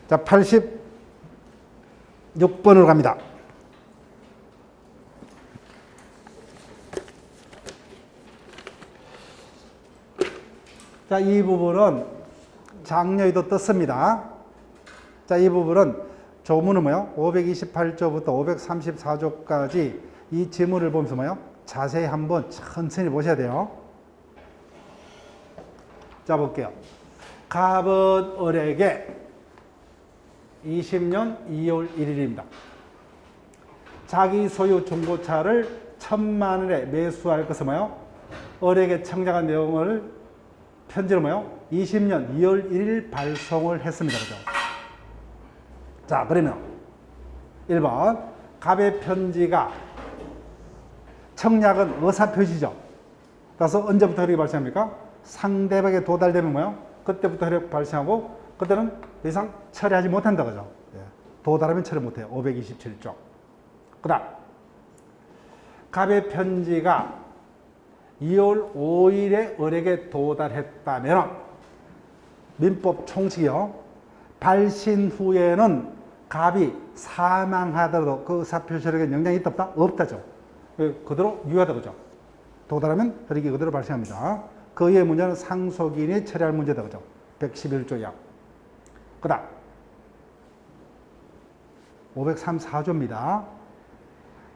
자, 86번으로 갑니다. 자, 이 부분은 장려에도 떴습니다. 자, 이 부분은 조문은 뭐요? 528조부터 534조까지 이 지문을 보면서 뭐요? 자세히 한번 천천히 보셔야 돼요. 자, 볼게요. 갑은 을에게 20년 2월 1일입니다. 자기 소유 중고차를 1,000만 원에 매수할 것을 뭐요? 을에게 청약한 내용을 편지로 뭐요? 20년 2월 1일 발송을 했습니다. 그죠? 자, 그러면 1번 갑의 편지가 청약은 의사표시죠. 그래서 언제부터 혈액이 발생합니까? 상대방에 도달되면 뭐요? 그때부터 혈액 발생하고 그때는 더 이상 처리하지 못한다. 그죠? 예. 도달하면 처리 못해요. 527조. 그 다음 갑의 편지가 2월 5일에 을에게 도달했다면 민법 총칙이요. 발신 후에는 갑이 사망하더라도 그 의사표시력에 영향이 있다 없다? 없다죠. 그대로 유효하다. 그죠? 도달하면 혈액이 그대로 발생합니다. 그 이의 문제는 상속인이 처리할 문제다. 그죠? 111조야. 그 다음 534조입니다.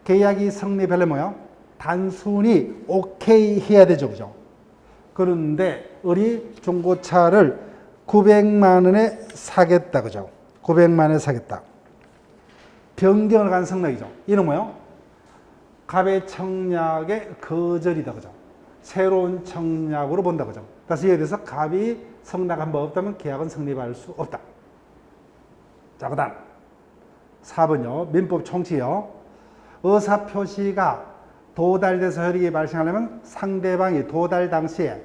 계약이 성립하려면 뭐요? 단순히 오케이 해야 되죠. 그죠? 그런데 을이 중고차를 900만 원에 사겠다. 그죠? 900만 원에 사겠다. 변경을 간 성락이죠. 이는 뭐요? 갑의 청약의 거절이다. 그죠? 새로운 청약으로 본다. 그죠? 그래서 이에 대해서 갑이 성락한 바 없다면 계약은 성립할 수 없다. 자, 그 다음 4번요. 민법 총칙이요. 의사표시가 도달돼서 혈액이 발생하려면 상대방이 도달 당시에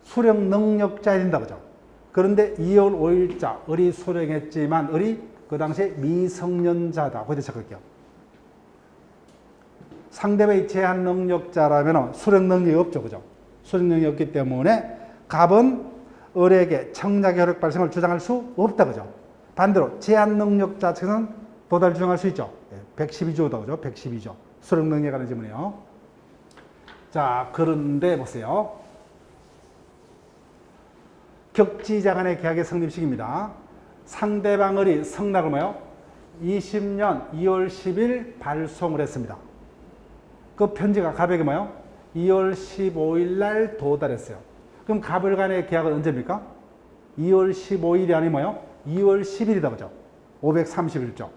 수령 능력자야 된다. 그죠? 그런데 2월 5일자 을이 수령했지만 을이 그 당시에 미성년자다. 거기다 체크할게요. 상대방이 제한 능력자라면 수령 능력이 없죠. 그죠? 수령 능력이 없기 때문에 갑은 을에게 청약의 혈액 발생을 주장할 수 없다. 그죠? 반대로 제한 능력자 측은 도달 주장할 수 있죠. 112조다. 그죠? 112조. 수령 능력에 관한 질문이에요. 자, 그런데 보세요. 격지자 간의 계약의 성립식입니다. 상대방 을이 성락을 뭐요? 20년 2월 10일 발송을 했습니다. 그 편지가 갑에게 뭐요? 2월 15일 날 도달했어요. 그럼 갑을 간의 계약은 언제입니까? 2월 15일이 아니 뭐요? 2월 10일이다. 그죠? 531조.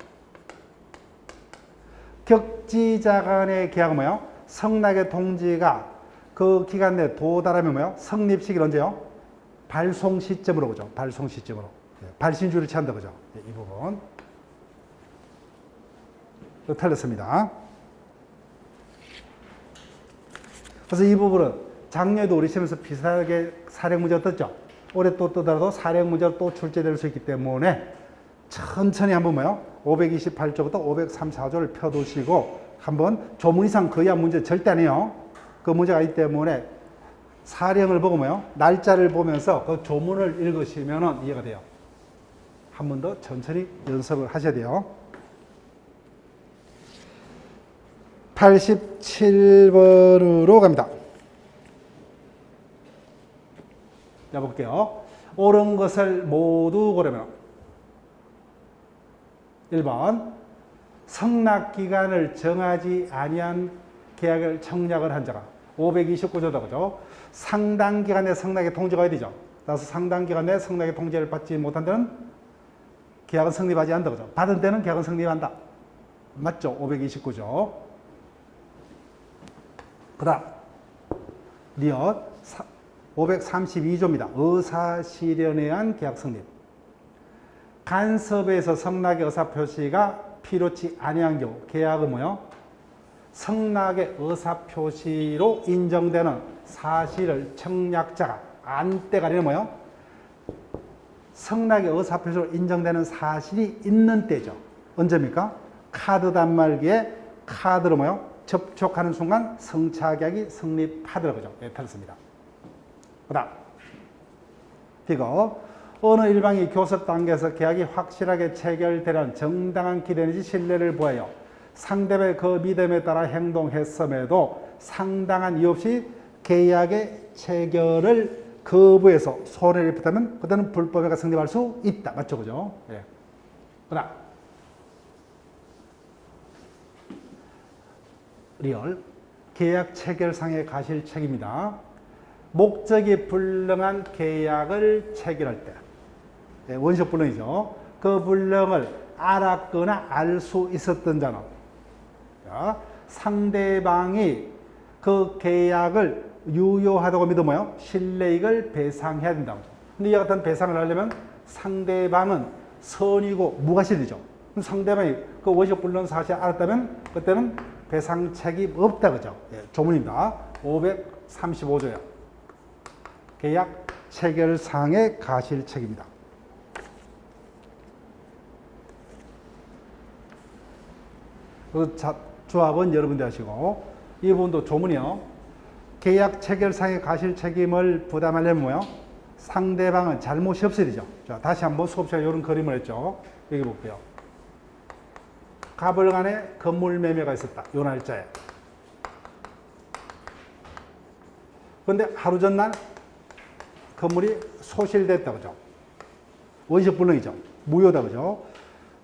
격지자 간의 계약은 뭐요? 성락의 통지가 그 기간 내에 도달하면 뭐요? 성립식일 언제요? 발송 시점으로. 그죠? 발송 시점으로. 발신주를 취한다. 그죠? 이 부분. 틀렸습니다. 그래서 이 부분은 작년에도 우리 시험에서 비슷하게 사례 문제가 떴죠. 올해 또 뜨더라도 사례 문제로 또 출제될 수 있기 때문에 천천히 한번 뭐요? 528조부터 534조를 펴두시고 한번 조문 이상 거의 한 문제 절대 아니에요. 그 문제가 있기 때문에 사령을 보고 뭐요? 날짜를 보면서 그 조문을 읽으시면 이해가 돼요. 한 번 더 천천히 연습을 하셔야 돼요. 87번으로 갑니다. 자, 볼게요. 옳은 것을 모두 고르면 1번 성락기간을 정하지 아니한 계약을 청약을 한 자가 529조다. 그죠? 상당 기간 내 성락의 통지가 어야 되죠? 따라서 상당 기간 내 성락의 통지를 받지 못한 데는 계약은 성립하지 않는다. 그죠? 받은 때는 계약은 성립한다. 맞죠? 529조. 그 다음 리엇 532조입니다. 의사실현에 의한 계약 성립. 간섭에서 성락의 의사표시가 필요치 아니한 경우 계약은 뭐요? 성락의 의사표시로 인정되는 사실을 청약자가 안 때가 아니라 뭐요? 성락의 의사표시로 인정되는 사실이 있는 때죠. 언제입니까? 카드 단말기에 카드로 뭐요? 접촉하는 순간 성차계약이 성립하더라고요. 네, 틀렸습니다. 그 다음 이거 어느 일방이 교섭 단계에서 계약이 확실하게 체결되려는 정당한 기대 내지 신뢰를 보여 상대방의 그 믿음에 따라 행동했음에도 상당한 이유 없이 계약의 체결을 거부해서 손해를 입혔다면 그때는 불법행위가 성립할 수 있다. 맞죠? 그죠? 예. 그다음 리얼 계약 체결상의 가실책입니다. 목적이 불능한 계약을 체결할 때 원시적 불능이죠. 그 불능을 알았거나 알 수 있었던 자는 상대방이 그 계약을 유효하다고 믿으며 신뢰익을 배상해야 된다. 근데 이와 같은 배상을 하려면 상대방은 선이고 무과실이죠. 상대방이 그 원시적 불능 사실을 알았다면 그때는 배상 책임 없다. 그죠? 예, 조문입니다. 535조요. 계약 체결상의 가실책입니다. 그 조합은 여러분들 하시고 이 부분도 조문이요. 계약 체결상의 가실책임을 부담하려면 뭐요? 상대방은 잘못이 없어야 되죠. 자, 다시 한번 수업 시간에 이런 그림을 했죠. 여기 볼게요. 가불간에 건물 매매가 있었다. 요 날짜에. 그런데 하루 전날 건물이 소실됐다. 그죠? 원시적 불능이죠. 무효다. 그죠?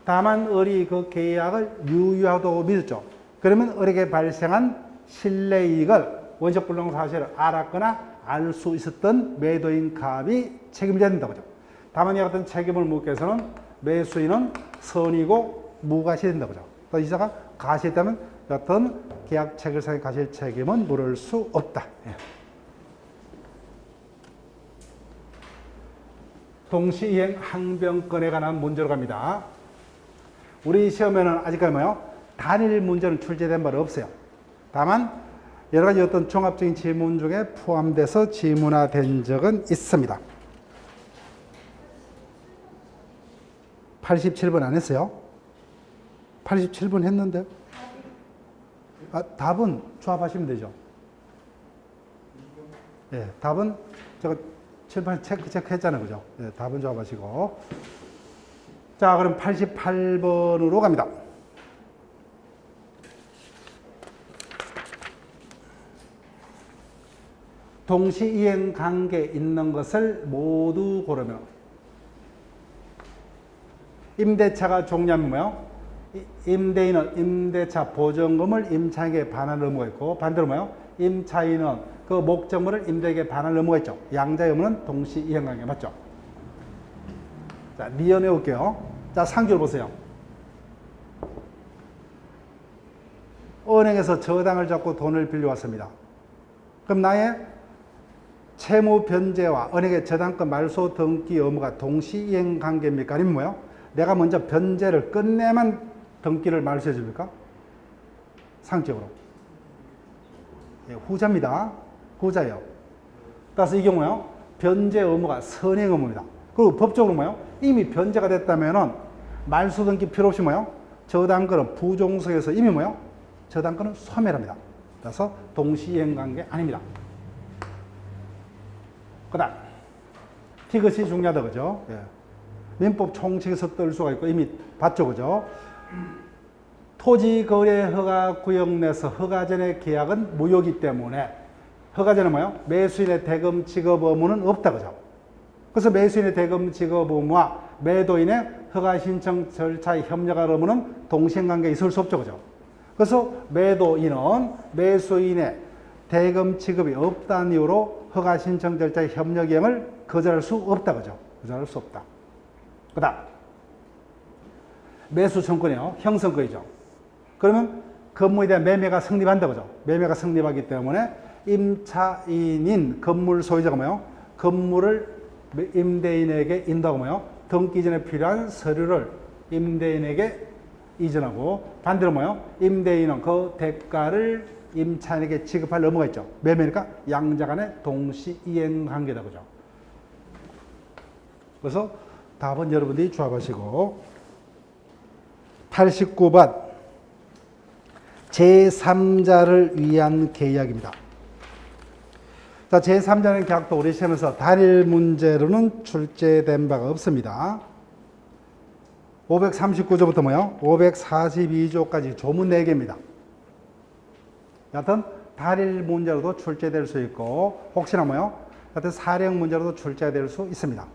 다만 을이 그 계약을 유효하다고 믿었죠. 그러면 을에게 발생한 신뢰이익을 원시적 불능 사실을 알았거나 알 수 있었던 매도인 갑이 책임져야 된다. 그죠? 다만 이와 같은 책임을 묻기 위해서는 매수인은 선이고 무과실이 된다. 그죠? 또 이자가 가실했다면 어떤 계약 체결상의 가실 책임은 물을 수 없다. 예. 동시이행 항변권에 관한 문제로 갑니다. 우리 시험에는 아직까지 뭐요? 단일 문제는 출제된 바는 없어요. 다만 여러 가지 어떤 종합적인 지문 중에 포함돼서 지문화된 적은 있습니다. 87번 안 했어요? 87번 했는데? 답은 조합하시면 되죠. 예, 답은 제가 칠판 체크했잖아요. 그죠? 예, 답은 조합하시고. 자, 그럼 88번으로 갑니다. 동시이행 관계에 있는 것을 모두 고르며 임대차가 종료하면 뭐요? 임대인은 임대차 보증금을 임차인에게 반환할 의무가 있고 반대로 뭐요? 임차인은 그 목적물을 임대인에게 반환할 의무가 있죠. 양자의 의무는 동시이행 관계 맞죠? 자, 리언해 볼게요. 자, 상주를 보세요. 은행에서 저당을 잡고 돈을 빌려왔습니다. 그럼 나의 채무 변제와 은행의 저당권 말소 등기 의무가 동시이행 관계입니까? 아니면 뭐요? 내가 먼저 변제를 끝내만 등기를 말소해 줍니까? 상적으로. 예, 후자입니다. 후자예요. 따라서 이 경우요. 변제 의무가 선행 의무입니다. 그리고 법적으로 뭐요? 이미 변제가 됐다면은 말소 등기 필요 없이 뭐요? 저당권은 부종성에서 이미 뭐요? 저당권은 소멸합니다. 그래서 동시이행 관계 아닙니다. 그 다음, 이것이 중요하다, 그죠? 예. 민법 총칙에서 뜰 수가 있고, 이미 봤죠, 그죠? 토지거래허가 구역 내에서 허가 전의 계약은 무효이기 때문에, 허가 전에 뭐요? 매수인의 대금 지급 의무는 없다, 그죠? 그래서 매수인의 대금 지급 의무와 매도인의 허가 신청 절차에 협력할 의무는 동시행관계에 있을 수 없죠, 그죠? 그래서 매도인은 매수인의 대금 지급이 없다는 이유로 허가 신청 절차의 협력 이행을 거절할 수 없다. 그죠? 거절할 수 없다. 그 다음, 매수 청구권이요. 형성권이죠. 그러면 건물에 대한 매매가 성립한다. 그죠? 매매가 성립하기 때문에 임차인인 건물 소유자가 뭐요? 건물을 임대인에게 인도하고 뭐요? 등기 전에 필요한 서류를 임대인에게 이전하고 반대로 뭐요? 임대인은 그 대가를 임차인에게 지급할 의무가 있죠. 매매니까 양자 간의 동시이행 관계다. 그죠? 그래서 답은 여러분들이 조합하시고 89번 제3자를 위한 계약입니다. 자, 자, 제3자는 계약도 우리 시험에서 단일 문제로는 출제된 바가 없습니다. 539조부터 뭐요? 542조까지 조문 4개입니다. 여하튼 단일 문제로도 출제될 수 있고 혹시나 뭐요? 여하튼 사령 문제로도 출제될 수 있습니다.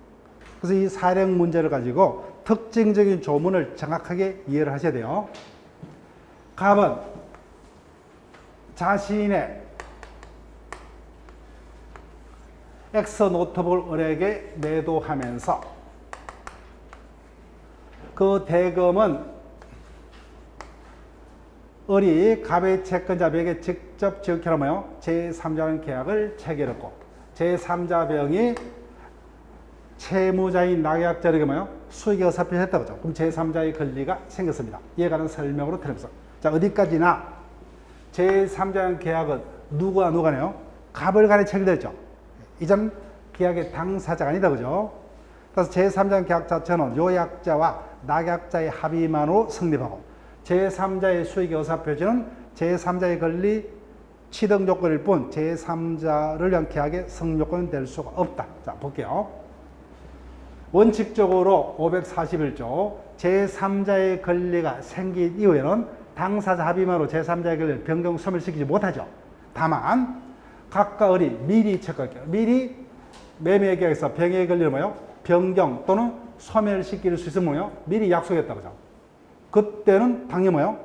그래서 이 사령 문제를 가지고 특징적인 조문을 정확하게 이해를 하셔야 돼요. 갑은 자신의 X 노트북을 을에게 매도하면서 그 대금은 을이 갑의 채권자에게 직접 지급하며 제3자는 계약을 체결했고 제3자병이 채무자인 낙약자에게 수익이 어사표를 했다고 하죠. 그럼 제3자의 권리가 생겼습니다. 이에 관한 설명으로 드리면서 자, 어디까지나 제3자는 계약은 누구와 누가네요? 갑을 간에 체결됐죠. 이전 계약의 당사자가 아니다, 그죠? 그래서 제3자 계약 자체는 요약자와 낙약자의 합의만으로 성립하고 제3자의 수익의 의사표시는 제3자의 권리 취득 요건일 뿐 제3자를 위한 계약의 성립요건은 될 수가 없다. 자, 볼게요. 원칙적으로 541조 제3자의 권리가 생긴 이후에는 당사자 합의만으로 제3자의 권리를 변경 소멸시키지 못하죠. 다만 각각 을이 미리 체크할게요. 미리 매매 계약에서 병의 권리를 변경 또는 소멸시킬 수 있으면 미리 약속했다, 그죠? 그때는 당연히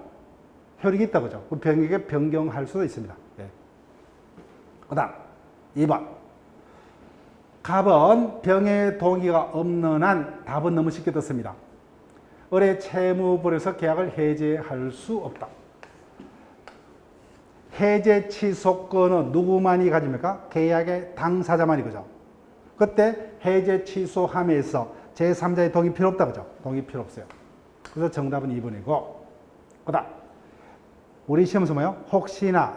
효력이 있다, 그죠? 그 병에게 변경할 수도 있습니다. 예. 그 다음 2번 갑은 병의 동의가 없는 한 답은 너무 쉽게 듣습니다. 을의 채무불에서 계약을 해제할 수 없다. 해제 취소권은 누구만이 가집니까? 계약의 당사자만이, 그죠? 그때 해제 취소함에 있어 제3자의 동의 필요 없다, 그죠? 동의 필요 없어요. 그래서 정답은 2번이고 그 다음 우리 시험에서 혹시나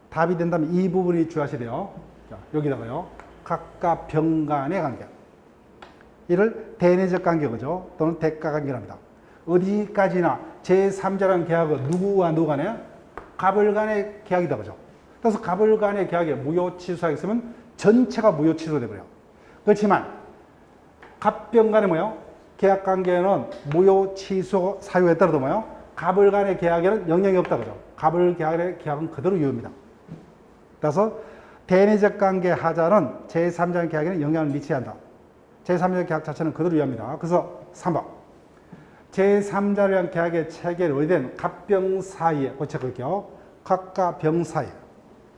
답이 된다면 이 부분이 주의하셔야 돼요. 자, 여기다가요. 각각 병 간의 관계. 이를 대내적 관계, 그죠? 또는 대가 관계랍니다. 어디까지나 제3자라는 계약은 누구와 누구 간에? 갑을 간의 계약이다, 그죠? 그래서 갑을 간의 계약에 무효 취소가 있으면 전체가 무효 취소돼 버려요. 그렇지만 갑병 간의 계약 관계는 무효 취소 사유에 따라도 갑을 간의 계약에는 영향이 없다, 그죠? 갑을 간의 계약은 그대로 유효입니다. 그래서 대내적 관계 하자는 제3자의 계약에는 영향을 미치지 않는다. 제3자의 계약 자체는 그대로 유효합니다. 그래서 3번 제3자를 위한 계약의 체결이 오래된 갑병 사이에 고쳐볼게요. 갑과 병 사이,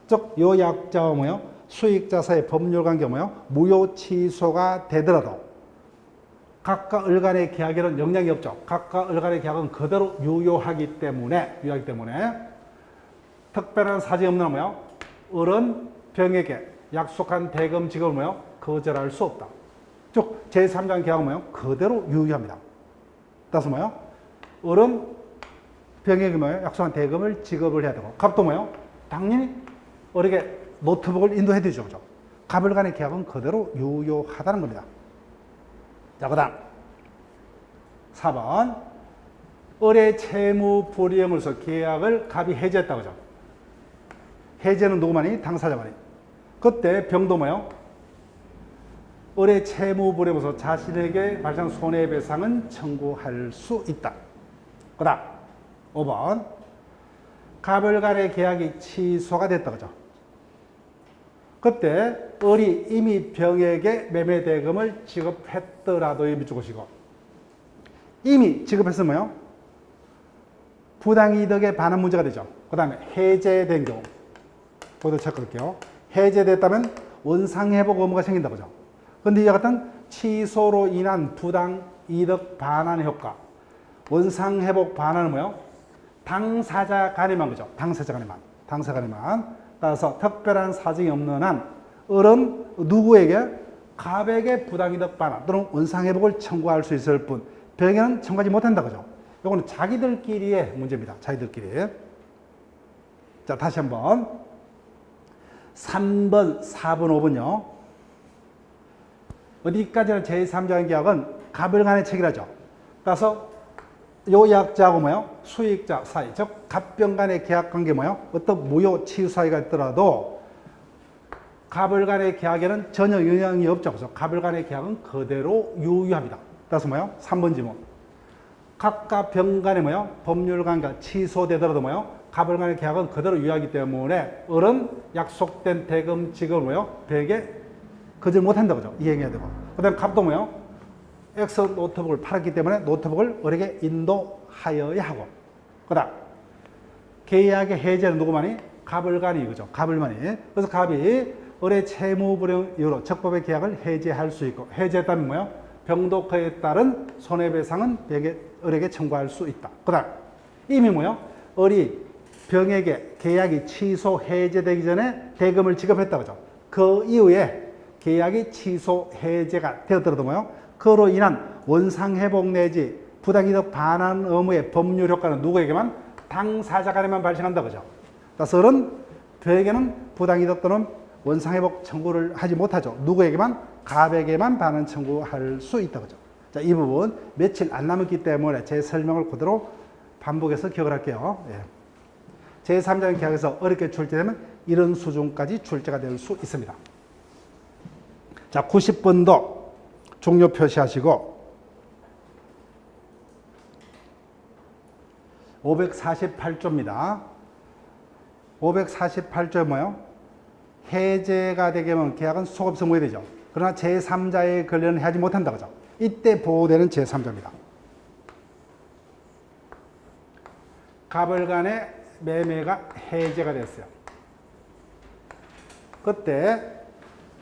즉 요약자와 수익자 사이의 법률 관계 무효 취소가 되더라도 갑과 을 간의 계약에는 영향이 없죠. 갑과 을 간의 계약은 그대로 유효하기 때문에 특별한 사정이 없는 을은 병에게 약속한 대금 지급을 거절할 수 없다. 즉 제3자 계약은 그대로 유효합니다. 따라서 을은 병에게 약속한 대금을 지급을 해야 되고 갑도 당연히 을에게 노트북을 인도해 주죠, 그죠? 갑을 간의 계약은 그대로 유효하다는 겁니다. 자, 그 다음 4번 을의 채무 불이행으로서 계약을 갑이 해제했다, 그죠? 해제는 누구만이? 당사자만이. 그때 병도 을의 채무 불이행으로서 자신에게 발생한 손해배상은 청구할 수 있다. 그 다음 5번 갑을 간의 계약이 취소가 됐다, 그죠? 그때 을이 이미 병에게 매매대금을 지급했더라도 미주고시고 이미 지급했으면 부당이득에 반한 문제가 되죠. 그 다음에 해제된 경우 거기도 체크할게요. 해제됐다면 원상회복 의무가 생긴다, 그죠? 근데 이와 같은 취소로 인한 부당이득 반환의 효과 원상회복 반환은 당사자 간에만, 그죠? 당사자 간에만. 따라서 특별한 사정이 없는 한 을은 누구에게? 갑에게 부당이득 반환 또는 원상회복을 청구할 수 있을 뿐 병에는 청구하지 못한다, 그죠? 이거는 자기들끼리의 문제입니다. 자기들끼리. 자, 다시 한번 3번, 4번, 5번요. 어디까지나 제3자의 계약은 갑을 간에 체결하죠. 따라서 요약자하고 수익자 사이, 즉 갑병 간의 계약 관계 어떤 무효 취소 사이가 있더라도 갑을 간의 계약에는 전혀 영향이 없죠. 그래서 갑을 간의 계약은 그대로 유효합니다. 따라서 뭐요? 3번 지문. 갑과 병 간의 뭐요? 법률 관계가 취소되더라도 뭐요? 갑을 간의 계약은 그대로 유효하기 때문에 을은 약속된 대금 지급을 뭐요? 병에게 거절 못한다 그죠? 이행해야 되고. 그 다음에 갑도 뭐요? X 노트북을 팔았기 때문에 노트북을 을에게 인도하여야 하고. 그 다음 계약의 해제는 누구만이? 갑을 간이 이거죠. 갑을 만이. 그래서 갑이 을의 채무 불이행 이후로 적법의 계약을 해제할 수 있고, 해제했다면 뭐요? 병도커에 따른 손해배상은 을에게 청구할 수 있다. 그 다음 이미 뭐요? 을이 병에게 계약이 취소 해제되기 전에 대금을 지급했다 그죠? 그 이후에 계약이 취소 해제가 되었더라도 뭐요? 그로 인한 원상회복 내지 부당이득 반환 의무의 법률 효과는 누구에게만? 당사자 간에만 발생한다 그죠? 따라서 을은 병에게는 부당이득 또는 원상회복 청구를 하지 못하죠. 누구에게만? 갑에게만 반환 청구할 수 있다 그죠? 자, 이 부분 며칠 안 남았기 때문에 제 설명을 그대로 반복해서 기억을 할게요. 예. 제3자의 계약에서 어렵게 출제되면 이런 수준까지 출제가 될 수 있습니다. 자, 90번도 종료 표시하시고 548조입니다. 548조에 뭐요? 해제가 되면 계약은 소급성 무효되죠. 그러나 제3자의 권리는 하지 못한다 그죠? 이때 보호되는 제3자입니다. 갑을 간의 매매가 해제가 됐어요. 그때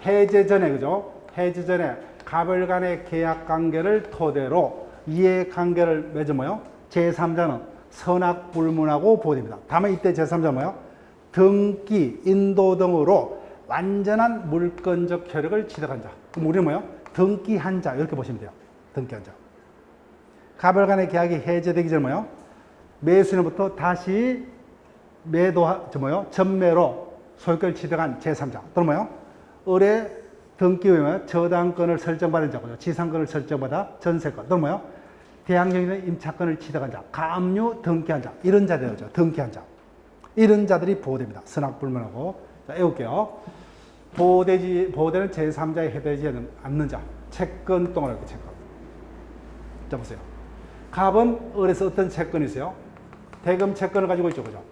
해제 전에 그죠? 해제 전에 갑을 간의 계약 관계를 토대로 이해 관계를 맺어 뭐요? 제3자는 선악 불문하고 보호됩니다. 다만 이때 제3자 뭐요? 등기, 인도 등으로 완전한 물권적 효력을 취득한 자. 그럼 우리는 뭐요? 등기한 자 이렇게 보시면 돼요. 등기한 자. 갑을 간의 계약이 해제되기 전에 뭐요? 매수인으로부터 다시 전매로 소유권을 취득한 제3자. 또는 뭐요? 을의 등기 후에 저당권을 설정받은 자고요. 지상권을 설정받아 전세권. 또는 뭐요? 대항력의 임차권을 취득한 자. 가압류 등기한 자. 이런 자들이죠. 등기한 자. 이런 자들이 보호됩니다. 선악불문하고. 자, 외울게요. 보호되는 제3자에 해당되지 않는 자. 채권 동을 이렇게 채권. 자, 보세요. 갑은 을에서 어떤 채권이 있어요? 대금 채권을 가지고 있죠. 그죠?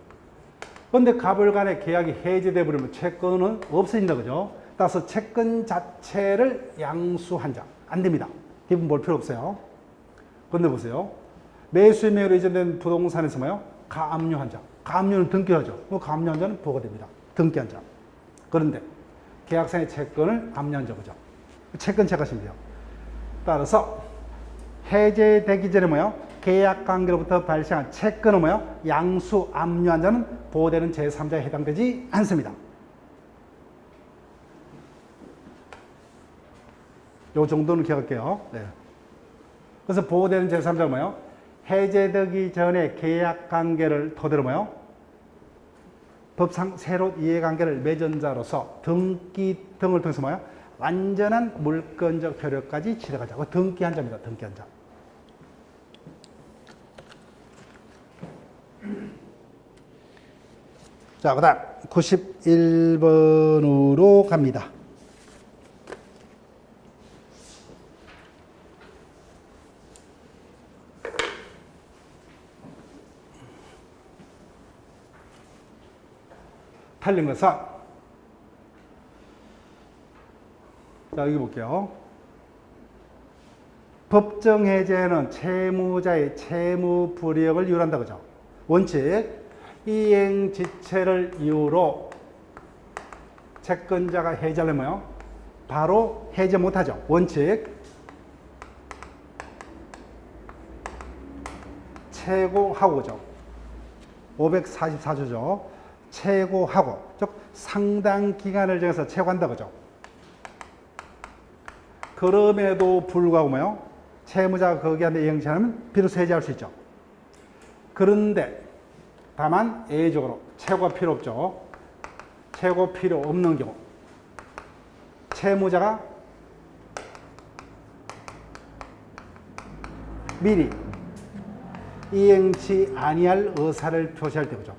그런데 갑을 간의 계약이 해제돼 버리면 채권은 없어진다. 그죠? 따라서 채권 자체를 양수한 자. 안 됩니다. 기분 볼 필요 없어요. 그런데 보세요. 매수인 매매로 이전된 부동산에서 뭐요? 가압류한 자. 가압류는 등기하죠. 가압류한 자는 보호가 됩니다. 등기한 자. 그런데 계약상의 채권을 압류한 자. 그죠? 채권 체크하시면 돼요. 따라서 해제되기 전에 뭐요? 계약 관계로부터 발생한 채권은 뭐요? 양수 압류한 자는 보호되는 제3자에 해당되지 않습니다. 요 정도는 기억할게요. 네. 그래서 보호되는 제3자는 뭐요? 해제되기 전에 계약 관계를 토대로 뭐요? 법상 새로 이해관계를 맺은 자로서 등기 등을 통해서 뭐요? 완전한 물권적 효력까지 취득하자. 등기한 자입니다. 등기한 자. 자, 그 다음 91번으로 갑니다. 틀린 것은 자, 여기 볼게요. 법정 해제는 채무자의 채무 불이익을 이유한다 그죠? 원칙 이행 지체를 이유로 채권자가 해제하려면 뭐요? 바로 해제 못하죠. 원칙 최고하고죠. 544조죠. 최고하고, 즉 상당 기간을 정해서 최고한다 그죠? 그럼에도 불구하고 뭐요? 채무자가 거기에 이행치 않으면 비로소 해제할 수 있죠. 그런데 다만 예외적으로 최고가 필요 없죠. 최고 필요 없는 경우 채무자가 미리 이행치 아니할 의사를 표시할 때 그죠?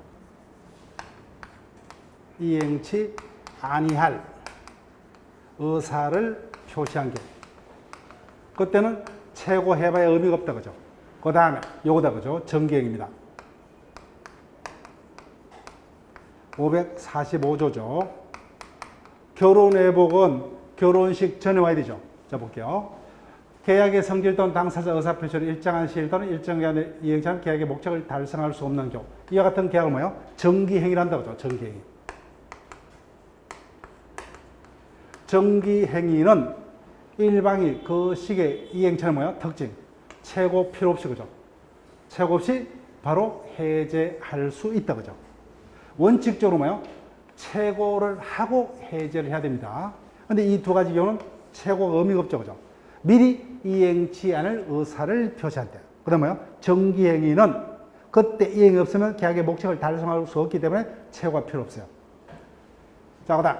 이행치 아니할 의사를 표시한 경우. 그때는 최고 해봐야 의미가 없다 그죠. 그 다음에 요거다 그죠. 정기행입니다. 545조죠. 결혼회복은 결혼식 전에 와야 되죠. 자 볼게요. 계약의 성질 또는 당사자 의사표시를 일정한 시일 또는 일정 기간에 이행치 않은 계약의 목적을 달성할 수 없는 경우. 이와 같은 계약을 뭐예요? 정기행위란다 그죠. 정기행위. 정기행위는 일방이 그 시기에 이행처는 뭐예요? 특징. 최고 필요 없이 그죠. 최고 없이 바로 해제할 수 있다 그죠. 원칙적으로 뭐예요? 최고를 하고 해제를 해야 됩니다. 근데 이 두 가지 경우는 최고가 의미가 없죠 그죠. 미리 이행치 않을 의사를 표시한대요. 그 다음 뭐예요? 정기행위는 그때 이행이 없으면 계약의 목적을 달성할 수 없기 때문에 최고가 필요 없어요. 자, 그 다음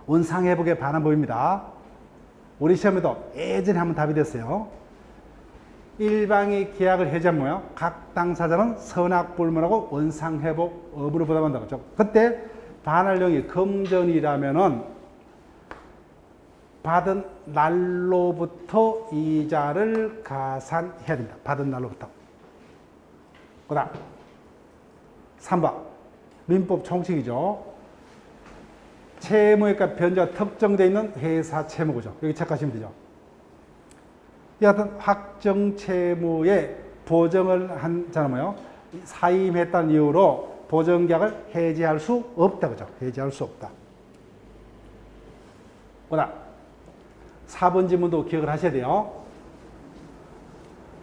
원상회복의 반환법입니다. 우리 시험에도 예전에 한번 답이 됐어요. 일방이 계약을 해제하면 뭐예요? 각 당사자는 선악불문하고 원상회복 업으로 부담한다고 했죠. 그때 반환령이 금전이라면은 받은 날로부터 이자를 가산해야 됩니다. 받은 날로부터. 그 다음 3번 민법 총칙이죠. 채무액과 변제가 특정되어 있는 회사 채무죠. 여기 체크하시면 되죠. 이 같은 확정 채무에 보정을 한 자는 뭐예요? 사임했다는 이유로 보정계약을 해지할 수 없다. 그죠? 해지할 수 없다. 그 다음 4번 지문도 기억을 하셔야 돼요.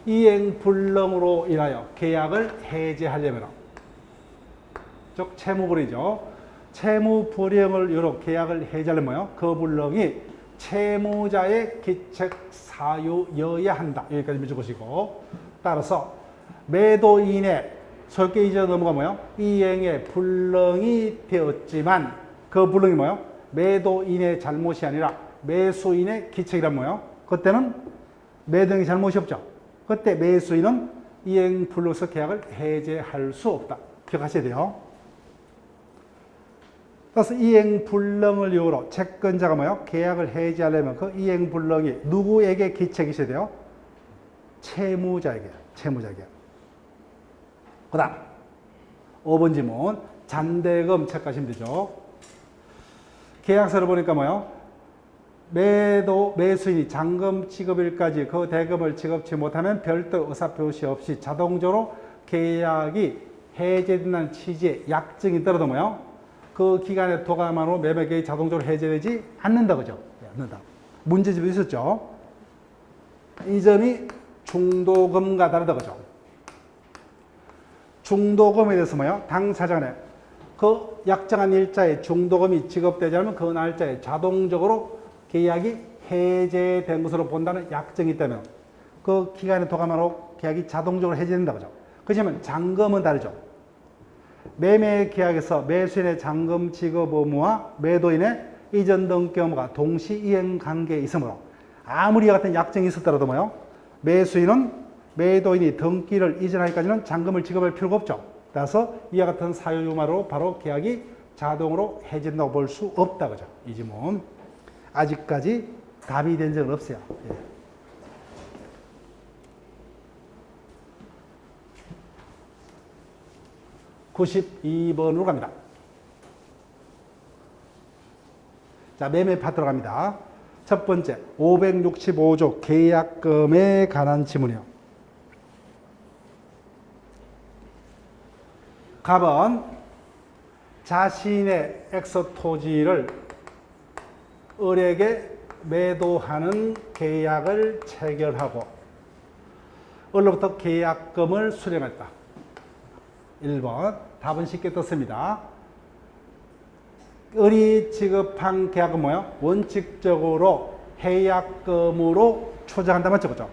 이행불능으로 인하여 계약을 해지하려면 즉 채무불이죠. 채무불이행을 이유로 계약을 해지하려면 뭐예요? 그 불능이 채무자의 기책 사유여야 한다. 여기까지 믿어보시고 따라서 매도인의 소유권 이전 의무가 뭐예요? 이행에 불능이 되었지만 그 불능이 뭐예요? 매도인의 잘못이 아니라 매수인의 기책이란 뭐예요? 그때는 매도인의 잘못이 없죠. 그때 매수인은 이행 불능에서 계약을 해제할 수 없다. 기억하셔야 돼요. 그래서 이행 불능을 이유로 채권자가 뭐예요? 계약을 해지하려면 그 이행 불능이 누구에게 기책이 있어야 돼요? 채무자에게. 채무자에게. 그 다음 5번 지문 잔대금 체크하시면 되죠. 계약서를 보니까 뭐예요? 매수인이 잔금 지급일까지 그 대금을 지급치 못하면 별도 의사표시 없이 자동적으로 계약이 해제된다는 취지의 약정이 떨어도 뭐예요? 그 기간에 도감함으로 매매 계약이 자동적으로 해제되지 않는다 그죠? 않는다. 문제집이 있었죠. 이 점이 중도금과 다르다 그죠? 중도금에 대해서 뭐예요? 당사자 간에 그 약정한 일자에 중도금이 지급되지 않으면 그 날짜에 자동적으로 계약이 해제된 것으로 본다는 약정이 있다면 그 기간에 도감함으로 계약이 자동적으로 해제된다 그죠? 그렇지만 잔금은 다르죠. 매매 계약에서 매수인의 잔금 지급 의무와 매도인의 이전 등기 의무가 동시 이행 관계에 있으므로 아무리 같은 약정이 있었더라도 뭐요? 매수인은 매도인이 등기를 이전하기까지는 잔금을 지급할 필요가 없죠. 따라서 이와 같은 사유유마로 바로 계약이 자동으로 해제된다고 볼 수 없다 그죠? 이 지문 아직까지 답이 된 적은 없어요. 예. (92번으로) 갑니다. 자, 매매 파트로 갑니다. 첫 번째, 565조 계약금에 관한 지문이요. 갑은 자신의 엑스 토지를 을에게 매도하는 계약을 체결하고 을로부터 계약금을 수령했다. 1번 답은 쉽게 떴습니다. 을이 지급한 계약은 뭐예요? 원칙적으로 해약금으로 추정한다 맞죠? 그죠?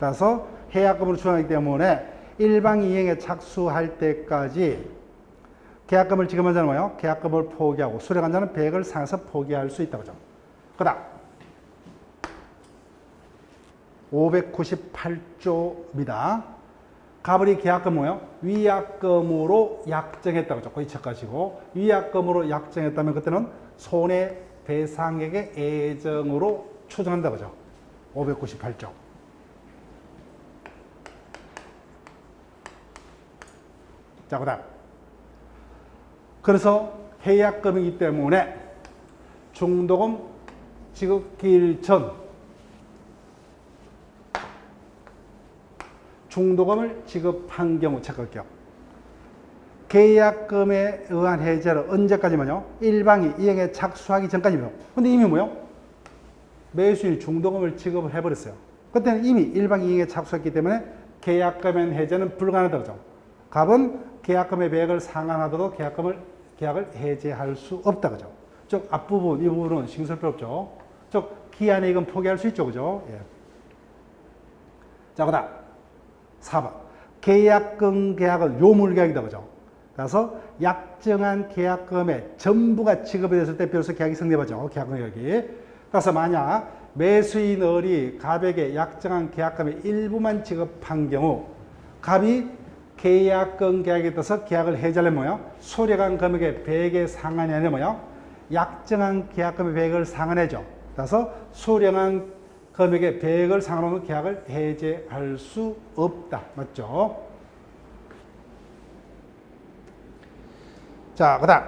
따라서 해약금으로 추정하기 때문에 일방 이행에 착수할 때까지 계약금을 지급한 자는 뭐예요? 계약금을 포기하고 수령한 자는 배액을 상해서 포기할 수 있다. 그죠? 그 다음 598조입니다. 갑을이 계약금 뭐예요? 위약금으로 약정했다. 그죠? 거기 체크하시고 위약금으로 약정했다면 그때는 손해 배상액의 애정으로 추정한다 그죠? 598조. 자, 그다음. 그래서 계약금이기 때문에 중도금 지급기일 전 중도금을 지급한 경우 체크할게요. 계약금에 의한 해제를 언제까지만요? 일방이 이행에 착수하기 전까지요. 근데 이미 뭐요? 매수인 중도금을 지급을 해버렸어요. 그때는 이미 일방이 이행에 착수했기 때문에 계약금의 해제는 불가능하다 그죠? 갑은 계약금의 배액을 상환하더라도 계약을 해제할 수 없다 그죠? 즉 앞부분 이 부분은 신경 쓸 필요 없죠. 즉 기한의 이익은 포기할 수 있죠 그죠? 예. 자, 그다음 4번 계약금 계약은 요물계약이다 그죠? 그래서 약정한 계약금의 전부가 지급이 됐을 때 비로소 계약이 성립하죠. 계약금 계약이. 그래서 만약 매수인이 갑에게 약정한 계약금의 일부만 지급한 경우 갑이 계약금 계약에 따라서 계약을 해제하려면 뭐요? 수령한 금액의 배액의 상한이 아니라 뭐요? 약정한 계약금의 배액을 상환해줘. 그래서 수령한 금액의 배액을 상환하면 계약을 해제할 수 없다. 맞죠? 자, 그 다음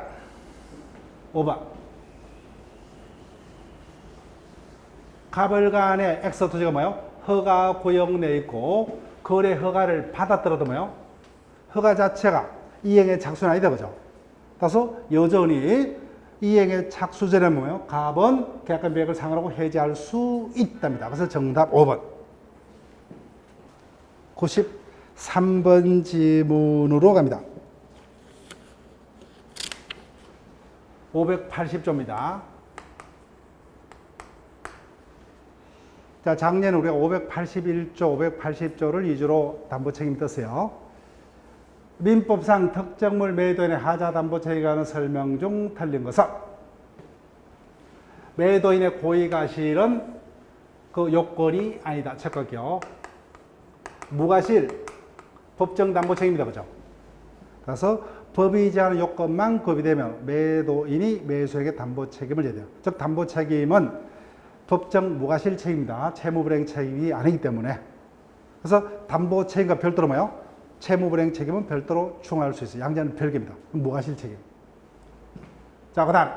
5번 갑을 간의 엑스토지가 뭐요? 허가 구역 내에 있고 거래 허가를 받았더라도 뭐요? 허가 자체가 이행에 착수는 아니다 그죠? 따라서 여전히 이행에 착수 전에 뭐요? 갑은 계약금 배액을 상환하고 해제할 수 있답니다. 그래서 정답 5번 93번 지문으로 갑니다. 580조입니다. 자, 작년 우리가 581조, 580조를 위주로 담보 책임이 떴어요. 민법상 특정물 매도인의 하자 담보 책임에 관한 설명 중 틀린 것은 매도인의 고의가실은 그 요건이 아니다. 체크할게요. 무과실 법정 담보 책임이다. 그죠? 그래서 법이 제한하는 요건만 구비되면 매도인이 매수에게 담보 책임을 져야 돼요. 즉 담보 책임은 법정 무과실 책임이다. 채무불이행 책임이 아니기 때문에. 그래서 담보 책임과 별도로 뭐요? 채무불이행 책임은 별도로 충할 수 있어요. 양자는 별개입니다. 무과실 책임. 자, 그 다음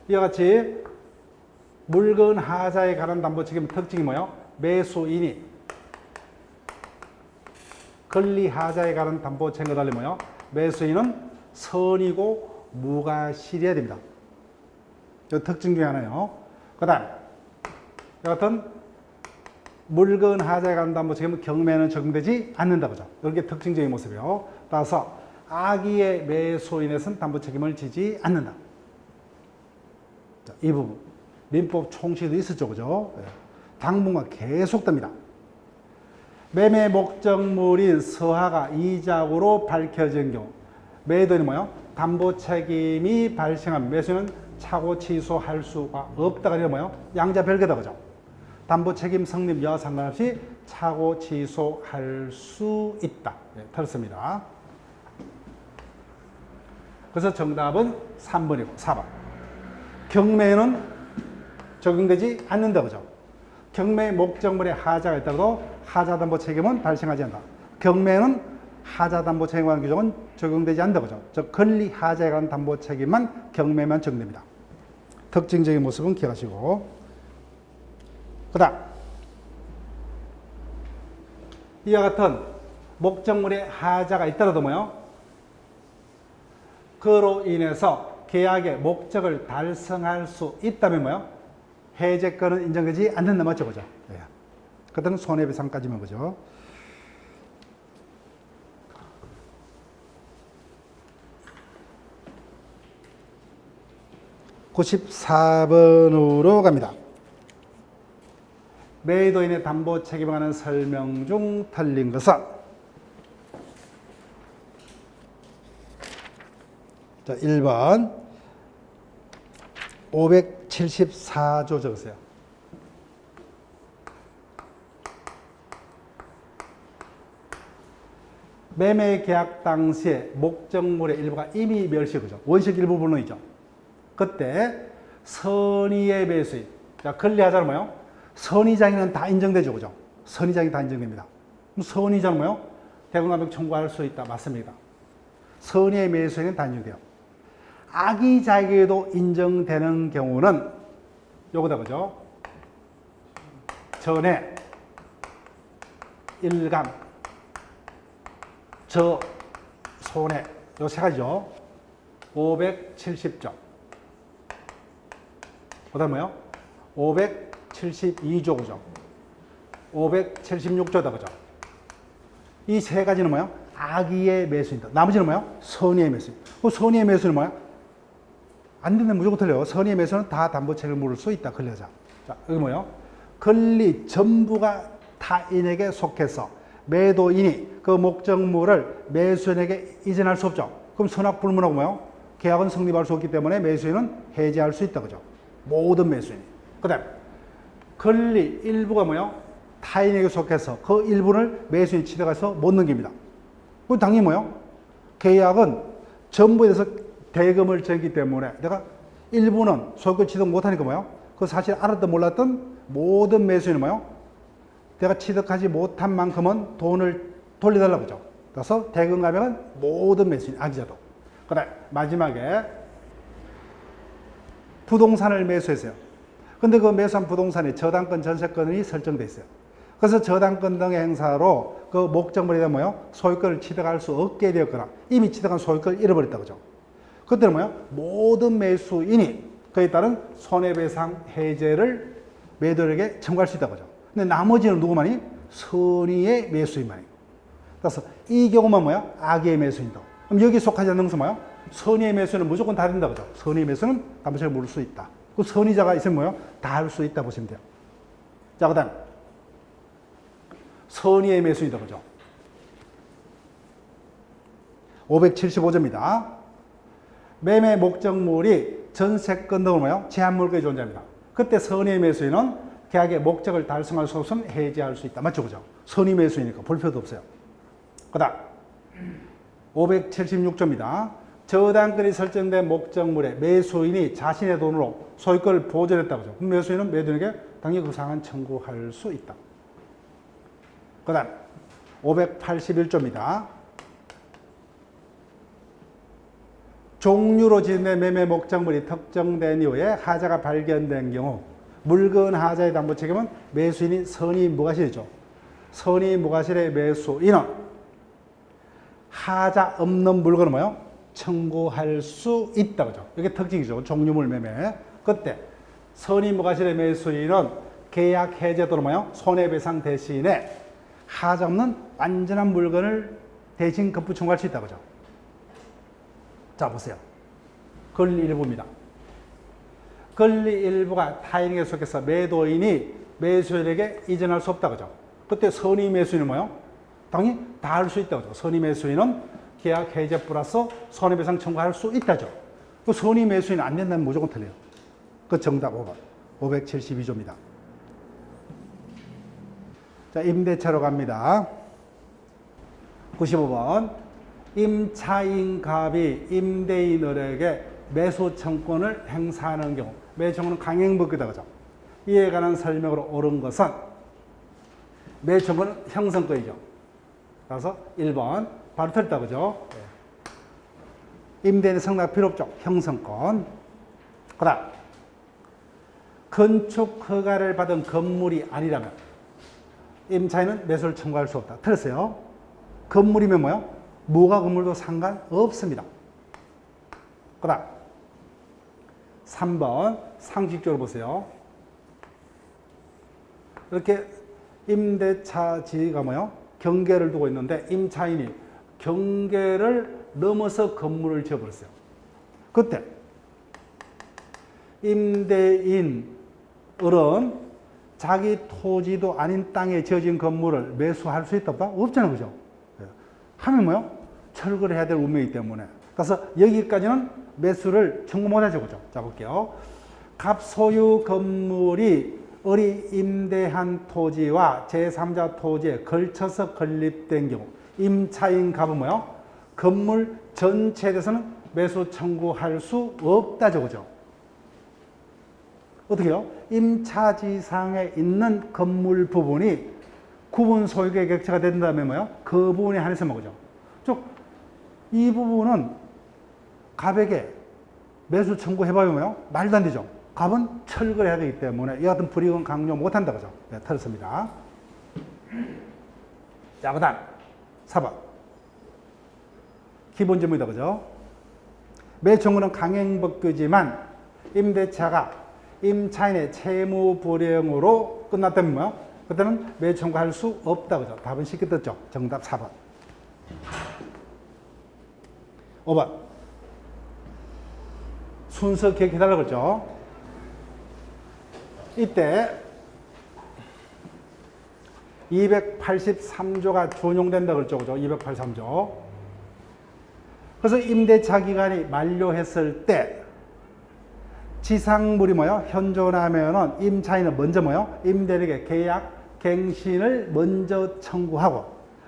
이와 같이 물건 하자에 관한 담보 책임 특징이 뭐요? 매수인이 권리하자에 관한 담보 책임과 달리 뭐요? 매수인은 선이고 무과실이어야 됩니다. 이 특징 중에 하나요. 그 다음 여하튼 물건 하자에 관한 담보 책임은 경매는 적용되지 않는다. 그죠? 이게 특징적인 모습이에요. 따라서 악의의 매수인에서는 담보 책임을 지지 않는다. 자, 이 부분 민법 총시도 있었죠. 그죠? 당분간 계속됩니다. 매매 목적물인 서하가 이자고로 밝혀진 경우 매도인은 뭐요? 담보 책임이 발생하면 매수인은 차고 취소할 수가 없다가 아니라 뭐요? 양자 별개다. 그죠? 담보 책임 성립 여하 상관없이 차고 취소할 수 있다. 네, 틀렸습니다. 그래서 정답은 3번이고 4번. 경매는 적용되지 않는다. 그죠? 경매 목적물에 하자가 있다고 하자 담보 책임은 발생하지 않는다. 경매는 하자 담보 책임에 관한 규정은 적용되지 않는다. 그죠? 즉 권리 하자에 관한 담보 책임만 경매만 적용됩니다. 특징적인 모습은 기억하시고. 그 다음 이와 같은 목적물에 하자가 있더라도 뭐요? 그로 인해서 계약의 목적을 달성할 수 있다면 뭐요? 해제권은 인정되지 않는다. 맞죠? 그죠? 예. 그때는 손해배상까지만. 그죠? (94번으로) 갑니다. 매도인의 담보 책임에 관한 설명 중 틀린 것은 자, 1번 574조 적으세요. 매매 계약 당시에 목적물의 일부가 이미 멸시. 그죠? 원식 일부 불능이죠. 그때 선의의 매수인. 자, 권리하자는 뭐요? 선의장에는 다 인정되죠. 그죠? 선의장이 다 인정됩니다. 그럼 선의자는 뭐요? 대금감액 청구할 수 있다. 맞습니다. 선의의 매수인은 다 인정돼요. 악의자에게도 인정되는 경우는 요거다. 그죠? 전에 일감, 저, 손해. 요 세 가지죠. 570조. 그 다음 뭐요? 572조. 그죠? 576조다. 그죠? 이 세 가지는 뭐야? 악의의 매수인다. 나머지는 뭐야? 선의의 매수인. 그 선의의 매수는 뭐야? 안 되면 무조건 틀려요. 선의의 매수는 다 담보책을 물을 수 있다. 권리자. 자, 여기 뭐요? 권리 전부가 타인에게 속해서 매도인이 그 목적물을 매수인에게 이전할 수 없죠. 그럼 선악불문하고 뭐요? 계약은 성립할 수 없기 때문에 매수인은 해지할 수 있다. 그죠? 모든 매수인이. 그 다음, 권리 일부가 뭐요? 타인에게 속해서 그 일부를 매수인이 취득해서 못 넘깁니다. 그 당연히 뭐요? 계약은 전부에 대해서 대금을 졌기 때문에 내가 일부는 소유권 취득 못하니까 뭐요? 그 사실 알았든 몰랐든 모든 매수인은 뭐요? 내가 취득하지 못한 만큼은 돈을 돌려달라고 하죠. 그래서 대금 감액은 모든 매수인, 악의자도. 그 다음 마지막에 부동산을 매수했어요. 근데 그 매수한 부동산에 저당권, 전세권이 설정돼 있어요. 그래서 저당권 등의 행사로 그 목적물에 대한 뭐요? 소유권을 취득할 수 없게 되었거나 이미 취득한 소유권을 잃어버렸다. 그죠? 그때는 뭐요? 모든 매수인이 그에 따른 손해배상 해제를 매도인에게 청구할 수 있다고 하죠. 근데 나머지는 누구만이? 선의의 매수인만이. 그래서 이 경우만 뭐야? 악의의 매수인도. 그럼 여기 속하지 않는 것은 뭐야? 선의의 매수는 무조건 다 된다고 하죠. 선의의 매수는 담보책을 물을 수 있다. 그 선의자가 있으면 뭐야? 다 할 수 있다 보시면 돼요. 자, 그 다음. 선의의 매수이다. 그죠? 575조입니다. 매매 목적물이 전세권 등으로 뭐요? 제한물권이 존재합니다. 그때 선의의 매수인은 계약의 목적을 달성할 수 없으면 해지할 수 있다. 맞죠? 그죠? 선의 매수이니까 볼 필요도 없어요. 그 다음 576조입니다. 저당권이 설정된 목적물에 매수인이 자신의 돈으로 소유권을 보존했다고 하죠. 매수인은 매도인에게 당연히 그 상한 청구할 수 있다. 그 다음 581조입니다. 종류로 지정된 매매 목적물이 특정된 이후에 하자가 발견된 경우 물건 하자의 담보 책임은 매수인이 선의 무과실이죠. 선의 무과실의 매수인은 하자 없는 물건을 뭐요? 청구할 수 있다. 그죠? 이게 특징이죠. 종류물 매매. 그때 선의 무과실의 매수인은 계약 해제 또는 뭐요? 손해배상 대신에 하자 없는 완전한 물건을 대신 급부 청구할 수 있다. 그죠? 자, 보세요. 권리 일부입니다. 권리 일부가 타인에게 속해서 매도인이 매수인에게 이전할 수 없다. 그죠? 그때 선의 매수인은 뭐요? 당연히 다 할 수 있다. 그죠? 선의 매수인은 계약 해제 플러스 손해배상 청구할 수 있다죠. 그 선의 매수인은 안 된다면 무조건 틀려요. 그 정답 5번. 572조입니다. 자, 임대차로 갑니다. 95번. 임차인갑이 임대인에게 매수 청구권을 행사하는 경우 매청구는 강행법규다. 그죠? 이에 관한 설명으로 옳은 것은 매청구는 형성권이죠. 그래서 1번 바로 틀렸다. 그죠? 임대인의 성납 필요 없죠. 형성권. 그 다음 건축 허가를 받은 건물이 아니라면 임차인은 매수를 청구할 수 없다. 틀렸어요. 건물이면 뭐요? 뭐가 건물도 상관없습니다. 그 다음 3번 상식적으로 보세요. 이렇게 임대차지가 뭐요? 경계를 두고 있는데 임차인이 경계를 넘어서 건물을 지어버렸어요. 그때 임대인 을은 자기 토지도 아닌 땅에 지어진 건물을 매수할 수 있다 없다? 없잖아요. 그죠? 하면 뭐요? 철거를 해야 될 운명이기 때문에. 그래서 여기까지는 매수를 청구 못하죠. 그죠? 자, 볼게요. 갑소유 건물이 을이 임대한 토지와 제3자 토지에 걸쳐서 건립된 경우 임차인 갑은 뭐요? 건물 전체에 대해서는 매수 청구할 수 없다죠. 그죠? 어떻게 해요? 임차지상에 있는 건물 부분이 구분 소유계 객체가 된다면 뭐예요? 그 부분에 한해서 먹죠. 즉, 이 부분은 갑에게 매수 청구해봐요 뭐예요? 말도 안 되죠. 갑은 철거해야 되기 때문에 이 같은 불이익은 강요 못한다 그죠? 네, 틀렸습니다. 자, 그 다음 4번 기본 질문이다 그죠? 매청구는 강행법규지만 임대차가 임차인의 채무 불이행으로 끝났다면 뭐예요? 그때는 매청구할 수 없다 그죠? 답은 쉽게 떴죠. 정답 4번. 5번 순서 기억해달라고 그랬죠. 이때 283조가 준용된다고 그랬죠. 그죠? 283조. 그래서 임대차 기간이 만료했을 때 지상물이 뭐요? 현존하면은 임차인은 먼저 뭐요? 임대인에게 계약 갱신을 먼저 청구하고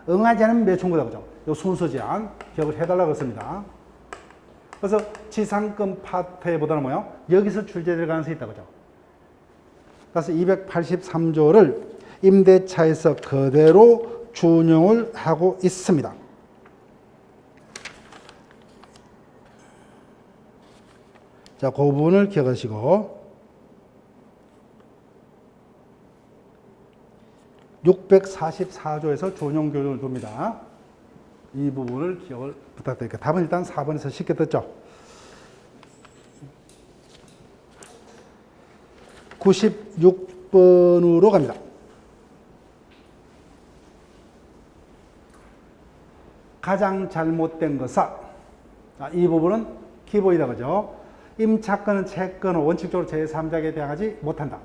응하지 않으면 매청구다 그죠? 요 순서 제한 기억을 해달라고 했습니다. 그래서 지상권 파트보다는 뭐요? 여기서 출제될 가능성이 있다 그죠? 그래서 283조를 임대차에서 그대로 준용을 하고 있습니다. 자, 그 부분을 기억하시고 644조에서 준용 교정을 둡니다. 이 부분을 기억을 부탁드릴게요. 답은 일단 4번에서 쉽게 떴죠. 96번으로 갑니다. 가장 잘못된 것은 이 부분은 기본이다 그죠? 임차권은 채권은 원칙적으로 제3자에게 대항하지 못한다.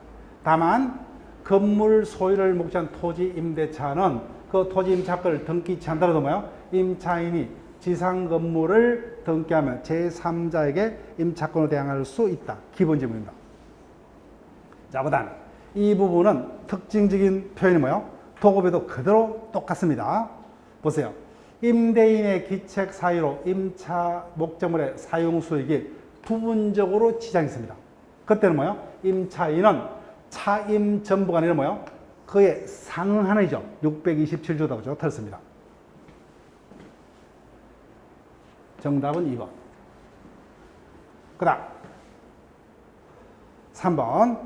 다만 건물 소유를 목적한 토지 임대차는 그 토지 임차권을 등기치 않더라도 뭐요? 임차인이 지상 건물을 등기하면 제3자에게 임차권을 대항할 수 있다. 기본 질문입니다. 자, 그다음 이 부분은 특징적인 표현이 뭐요? 도급에도 그대로 똑같습니다. 보세요. 임대인의 기책 사유로 임차 목적물의 사용 수익이 부분적으로 지장이 있습니다. 그때는 뭐요? 임차인은 차임 전부가 아니라 뭐요? 그에 상응하는 이죠. 627조다 그죠? 틀렸습니다. 정답은 2번. 그 다음 3번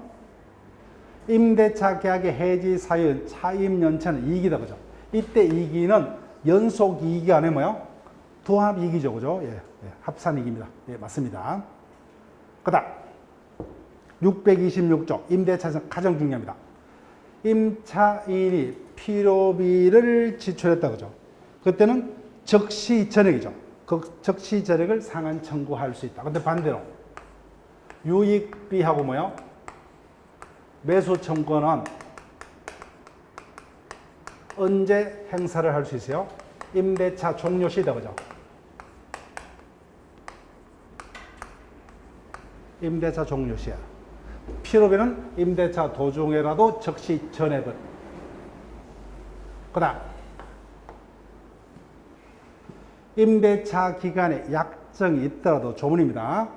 임대차 계약의 해지 사유인 차임 연체는 이익이다 그죠? 이때 이익은 연속 이익이 아니라 뭐요? 도합 이익이죠 그죠? 예, 합산 이익입니다. 예, 맞습니다. 그 다음 626조 임대차에서 가장 중요합니다. 임차인이 필요비를 지출했다 그죠? 그때는 적시 전액이죠. 그 적시 전액을 상한 청구할 수 있다. 근데 반대로 유익비하고 뭐요? 매수 청구는 언제 행사를 할 수 있어요? 임대차 종료 시다 그죠? 임대차 종료 시에. 필요비는 임대차 도중에라도 적시 전액을. 그 다음 임대차 기간에 약정이 있더라도 조문입니다.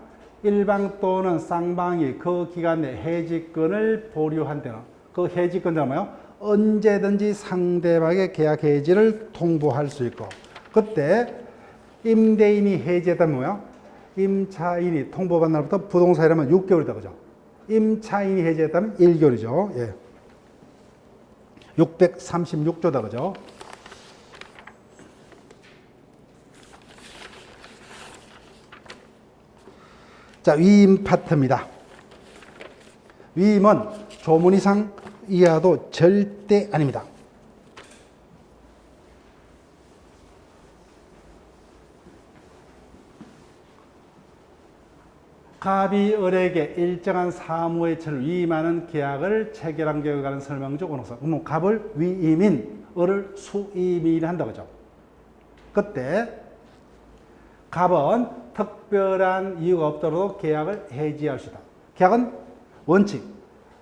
일방 또는 쌍방이 그 기간 내 해지권을 보류한 때는 그 해지권자는 뭐예요? 언제든지 상대방의 계약 해지를 통보할 수 있고 그때 임대인이 해지했다면 뭐예요? 임차인이 통보받은 날부터 부동산이라면 6개월이다 그죠? 임차인이 해지했다면 1개월이죠. 예. 636조다 그죠? 자, 위임 파트입니다. 위임은 조문 이상 이하도 절대 아닙니다. 갑이 을에게 일정한 사무의 처를 위임하는 계약을 체결한 경우에 관한 설명적 원어서. 그럼 갑을 위임인, 을을 수임인 한다고 하죠. 그때 갑은 특별한 이유가 없더라도 계약을 해지할 수 있다. 계약은 원칙,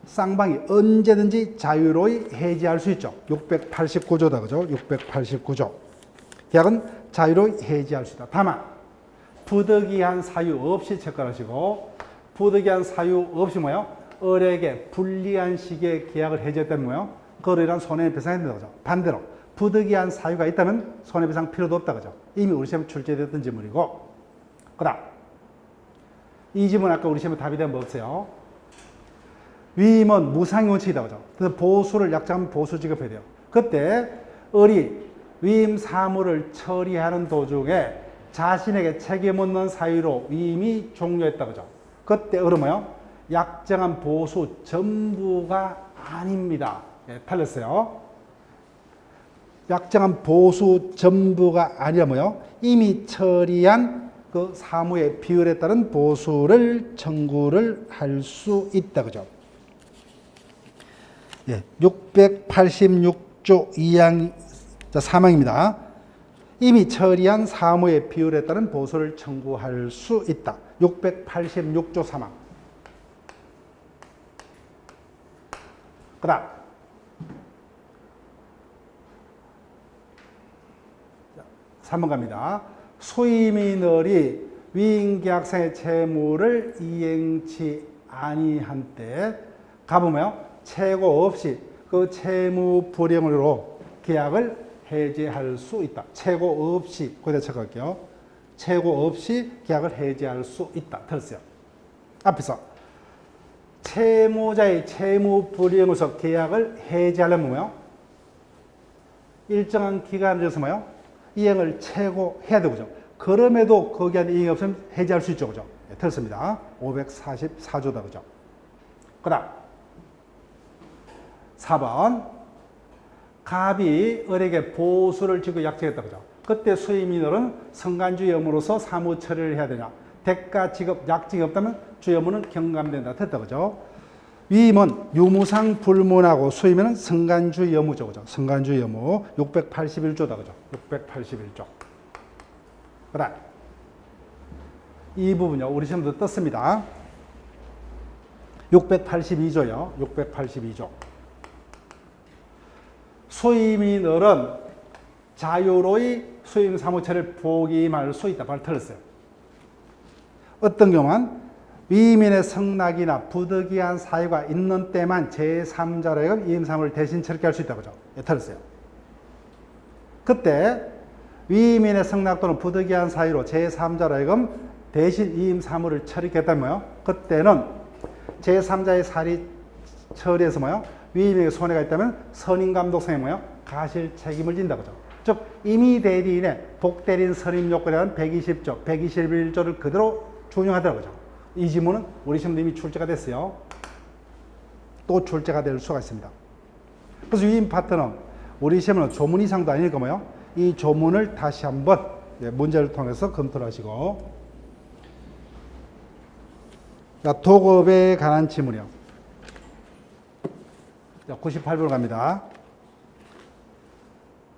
쌍방이 언제든지 자유로이 해지할 수 있죠. 689조다 그죠? 689조. 계약은 자유로이 해지할 수 있다. 다만 부득이한 사유 없이 채권하시고 부득이한 사유 없이 뭐요? 을에게 불리한 시기에 계약을 해지했다면 뭐요? 그로 인한 손해배상이 된다고 하죠. 반대로 부득이한 사유가 있다면 손해배상 필요도 없다 그죠. 이미 우리 시험에 출제됐던 지문이고. 그다음 이 지문 아까 우리 시험에 답이 된 거 없어요. 위임은 무상의 원칙이다 그죠. 그래서 보수를 약정하면 보수 지급해야 돼요. 그때 을이 위임 사무를 처리하는 도중에 자신에게 책임 없는 사유로 위임이 종료했다 그죠. 그때 을은 뭐요? 약정한 보수 전부가 아닙니다. 예, 틀렸어요. 약정한 보수 전부가 아니라 뭐요? 이미 처리한 그 사무의 비율에 따른 보수를 청구를 할 수 있다 그죠. 예, 686조 2항 3항입니다. 이미 처리한 사무의 비율에 따른 보수를 청구할 수 있다. 686조 3항. 그 다음. 자, 3번 갑니다. 수임인을이 위임계약상의 채무를 이행치 아니한 때 가보면 채고 없이 그 채무 불이행으로 계약을 해지할 수 있다. 채고 없이, 거기다 적을게요. 채고 없이 계약을 해지할 수 있다. 들었어요. 앞에서 채무자의 채무 불이행으로서 계약을 해지하려면 뭐요? 일정한 기간을 들여서 뭐요? 이행을 최고해야 되죠. 그럼에도 거기 안에 이행이 없으면 해지할 수 있죠. 그죠? 네, 들었습니다. 544조다. 그죠? 그 다음 4번 갑이 을에게 보수를 지고 약정했다. 그죠? 그때 수임인을은 성간주 여무로서 사무 처리를 해야 되냐? 대가 지급 약정이 없다면 주여무는 경감된다. 됐다. 그죠? 위임은 유무상 불문하고 수임인은 성간주 여무죠. 그죠? 성간주 여무 681조다. 그죠? 681조. 그 다음 이 부분요. 우리 시험도 떴습니다. 682조요. 682조. 수임인을은 자유로이 수임 사무처를 복임할 수 있다. 바로 틀렸어요. 어떤 경우는 위임인의 성낙이나 부득이한 사유가 있는 때만 제3자로 하여금 이임 사무를 대신 처리할 수 있다. 그죠? 예, 틀렸어요. 그때 위임인의 성낙 또는 부득이한 사유로 제3자로 하여금 대신 이임 사무를 처리했다면 뭐요? 그때는 제3자의 사리 처리에서 뭐요? 위임에게 손해가 있다면 선임감독상에 뭐요? 가실 책임을 진다. 그죠? 즉 임의 대리인의 복대리인 선임 요건이라는 120조, 121조를 그대로 준용하더라고요. 이 지문은 우리 시험도 이미 출제가 됐어요. 또 출제가 될 수가 있습니다. 그래서 위임 파트는 우리 시험은 조문 이상도 아니니까 뭐요? 이 조문을 다시 한번 문제를 통해서 검토를 하시고. 자, 도급에 관한 지문이요. 자, 98번 갑니다.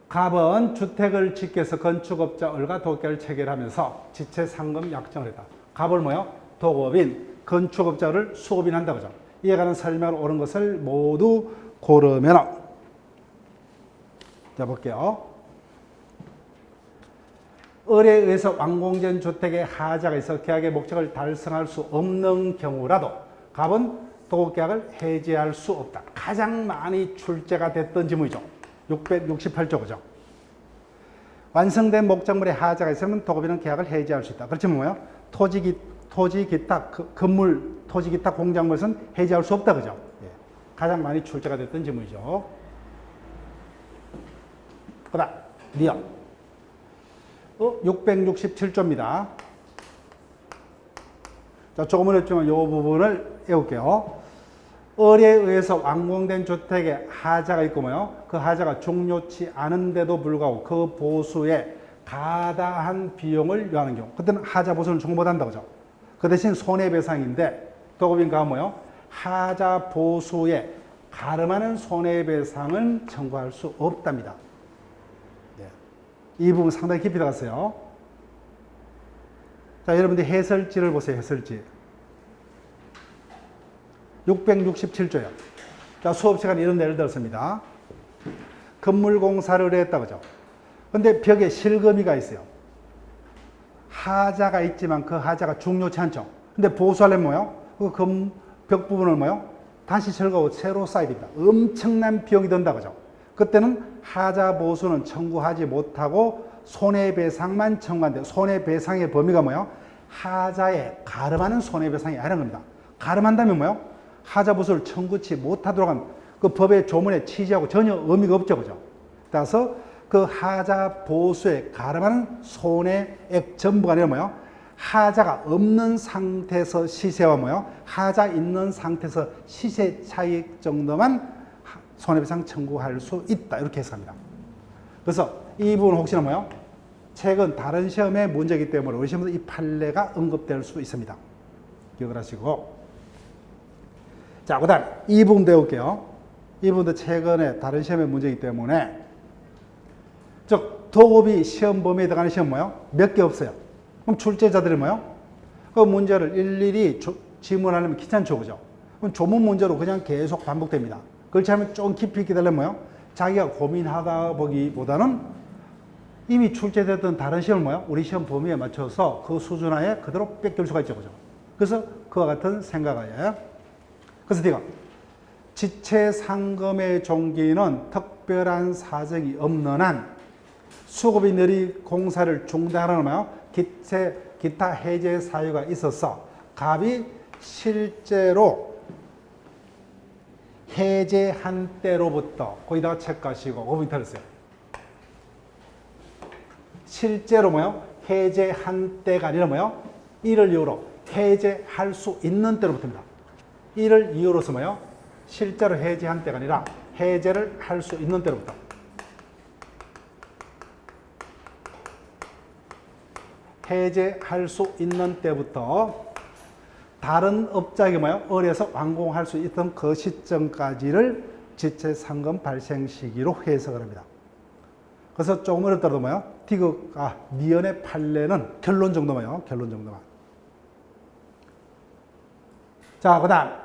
갑은 주택을 짓기 위해서 건축업자 을과 도급계를 체결하면서 지체 상금 약정을 했다. 갑을 뭐요? 도급인, 건축업자를 수급인 한다. 그죠? 이에 관한 설명을 옳은 것을 모두 고르면. 자, 볼게요. 을에 의해서 완공된 주택에 하자가 있어 계약의 목적을 달성할 수 없는 경우라도 갑은 도급계약을 해지할 수 없다. 가장 많이 출제가 됐던 지문이죠. 668조. 그죠? 완성된 목적물에 하자가 있으면 도급인은 계약을 해지할 수 있다. 그렇지만 뭐예요? 토지 기타, 건물, 토지 기타 공작물은 해지할 수 없다. 그죠? 예. 가장 많이 출제가 됐던 지문이죠. 그 다음, 리얼. 667조입니다. 자, 조금 어렵지만 이 부분을 외울게요. 을에 의해서 완공된 주택에 하자가 있고 뭐요? 그 하자가 종료치 않은데도 불구하고 그 보수에 가다한 비용을 요하는 경우. 그때는 하자 보수는 종료 못한다. 그죠? 그 대신 손해배상인데 도급인 가면 뭐요? 하자 보수에 가름하는 손해배상은 청구할 수 없답니다. 네. 이 부분 상당히 깊이 들어갔어요. 자, 여러분들 해설지를 보세요. 해설지. 667조요. 자, 수업 시간에 이런 예를 들었습니다. 건물 공사를 했다. 그죠? 근데 벽에 실거미가 있어요. 하자가 있지만 그 하자가 중요치 않죠. 근데 보수하려면 뭐요? 그 벽 부분을 뭐요? 다시 철거하고 새로 쌓아야 됩니다. 엄청난 비용이 든다 그죠. 그때는 하자 보수는 청구하지 못하고 손해배상만 청구한대. 손해배상의 범위가 뭐예요? 하자에 가름하는 손해배상이 아니라는 겁니다. 가름한다면 뭐예요? 하자 보수를 청구치 못하도록 한 그 법의 조문의 취지하고 전혀 의미가 없죠. 그죠? 따라서 그 하자 보수에 가름하는 손해액 전부가 아니라 뭐예요? 하자가 없는 상태에서 시세와 뭐예요? 하자 있는 상태에서 시세 차익 정도만 손해배상 청구할 수 있다. 이렇게 해석합니다. 그래서 이 부분 혹시나 뭐예요? 최근 다른 시험의 문제이기 때문에 우리 시험에서 이 판례가 언급될 수 있습니다. 기억을 하시고. 자, 그 다음 이 부분 배울게요. 이 부분도 최근에 다른 시험의 문제이기 때문에 즉 도급이 시험 범위에 들어가는 시험 뭐예요? 몇 개 없어요. 그럼 출제자들이 뭐예요? 그 문제를 일일이 지문하려면 귀찮죠. 그죠? 그럼 조문 문제로 그냥 계속 반복됩니다. 그렇지 않으면 좀 깊이 기다리면 뭐예요? 자기가 고민하다 보기보다는 이미 출제됐던 다른 시험을 뭐예요? 우리 시험 범위에 맞춰서 그 수준 하에 그대로 뺏길 수가 있죠. 그죠? 그래서 그와 같은 생각하에. 그래서 내가 지체 상금의 종기는 특별한 사정이 없는 한 수급이 느리 공사를 중단하는 뭐예요? 기타 해제 사유가 있어서 갑이 실제로 해제한 때로부터 거기다가 체크하시고 5분 틀었어요. 실제로 뭐예요? 해제한 때가 아니라 뭐예요? 이를 이유로 해제할 수 있는 때로부터입니다. 이를 이유로서 뭐예요? 실제로 해제한 때가 아니라 해제를 할 수 있는 때로부터. 해제할 수 있는 때부터 다른 업자에게 뭐예요? 의뢰해서 완공할 수 있던 그 시점까지를 지체상금 발생 시기로 해석을 합니다. 그래서 조금 어렵더라도 뭐예요? 미연의 판례는 결론 정도만요. 결론 정도만. 자, 그 다음.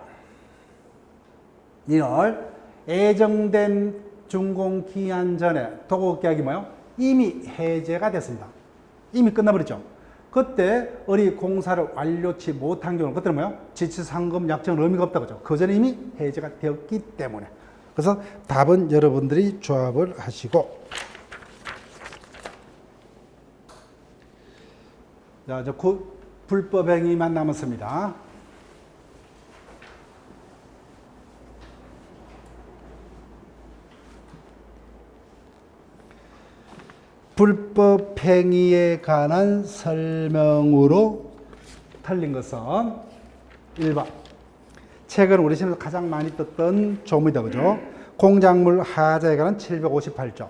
이를 예정된 준공기한 전에 도급계약이 뭐예요? 이미 해제가 됐습니다. 이미 끝나버렸죠. 그때 우리 공사를 완료치 못한 경우는 그때는 뭐예요? 지체상금 약정은 의미가 없다 그죠. 그 전에 이미 해제가 되었기 때문에. 그래서 답은 여러분들이 조합을 하시고. 자, 이제 불법행위만 남았습니다. 불법행위에 관한 설명으로 틀린 것은 1번. 최근 우리 시험에서 가장 많이 떴던 조문이다. 그죠? 공작물 하자에 관한 758조.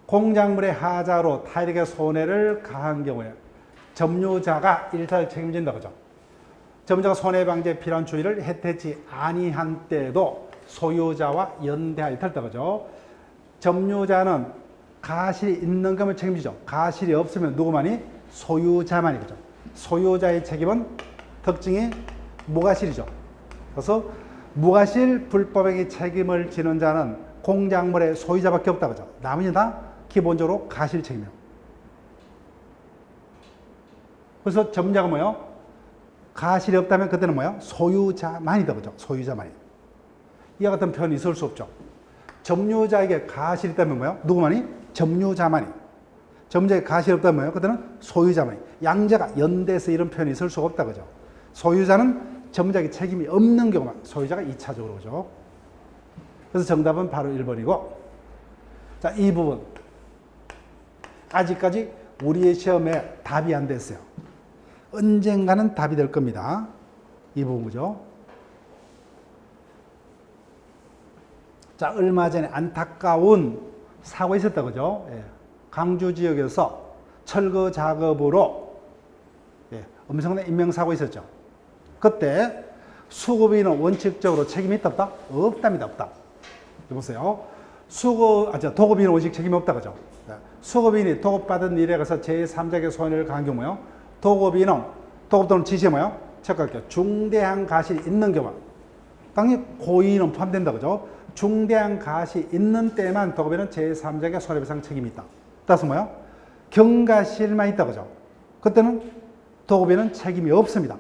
공작물의 하자로 타인에게 손해를 가한 경우에 점유자가 일탈 책임진다. 그죠? 점유자가 손해방지에 필요한 주의를 해태치 아니한 때에도 소유자와 연대하여 탈다. 그죠? 점유자는 가실이 있는 것만 책임지죠. 가실이 없으면 누구만이? 소유자만이. 그죠? 소유자의 책임은 특징이 무가실이죠. 그래서 무가실 불법행위 책임을 지는 자는 공작물의 소유자밖에 없다. 그죠? 나머지는 다 기본적으로 가실 책임이에요. 그래서 점유자가 뭐예요? 가실이 없다면 그때는 뭐예요? 소유자만이다. 그죠? 소유자만이. 이와 같은 표현이 있을 수 없죠. 점유자에게 가실이 있다면 뭐예요? 누구만이? 점유자만이. 점유자에게 가실이 없다면 뭐예요? 그때는 소유자만이. 양자가 연대해서 이런 표현이 있을 수가 없다. 그죠? 소유자는 점유자에게 책임이 없는 경우만 소유자가 2차적으로 그죠? 그래서 정답은 바로 1번이고. 자, 이 부분. 아직까지 우리의 시험에 답이 안 됐어요. 언젠가는 답이 될 겁니다. 이 부분 그죠? 자, 얼마 전에 안타까운 사고가 있었다. 그죠? 예. 강주 지역에서 철거 작업으로 엄청난 인명사고가 있었죠. 그때 수급인은 원칙적으로 책임이 있다 없다? 없답니다. 없다. 보세요. 도급인은 원칙 책임이 없다. 그죠? 예. 수급인이 도급받은 일에 가서 제3자에게 손해를 가한 경우요. 도급인은 도급 또는 지시에 뭐요? 체크할게요. 중대한 가실이 있는 경우. 당연히 고의는 포함된다. 그죠? 중대한 가시 있는 때만 도급에는 제3자에게 손해배상 책임이 있다. 따라서 뭐야? 경가실만 있다. 그죠? 그때는 도급에는 책임이 없습니다.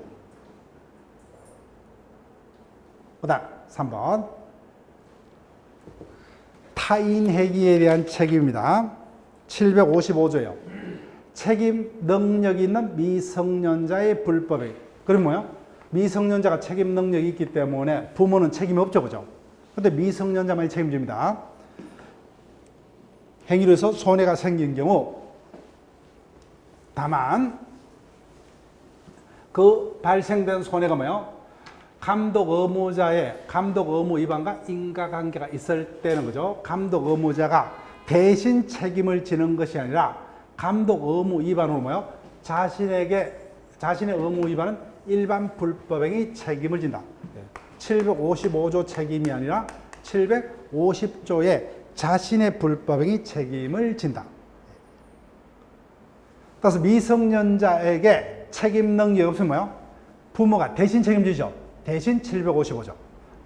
그 다음 3번 타인 행위에 대한 책임입니다. 755조예요. 책임 능력이 있는 미성년자의 불법행위. 그럼 뭐요? 미성년자가 책임 능력이 있기 때문에 부모는 책임이 없죠, 그죠? 근데 미성년자만이 책임집니다. 행위로 해서 손해가 생긴 경우 다만 그 발생된 손해가 뭐요? 감독 의무자의 감독 의무 위반과 인과관계가 있을 때는 거죠. 감독 의무자가 대신 책임을 지는 것이 아니라 감독 의무 위반으로 뭐요? 자신의 의무 위반은 일반 불법행위 책임을 진다. 755조 책임이 아니라 750조의 자신의 불법행위 책임을 진다. 따라서 미성년자에게 책임 능력이 없으면 뭐요? 부모가 대신 책임지죠. 대신 755조.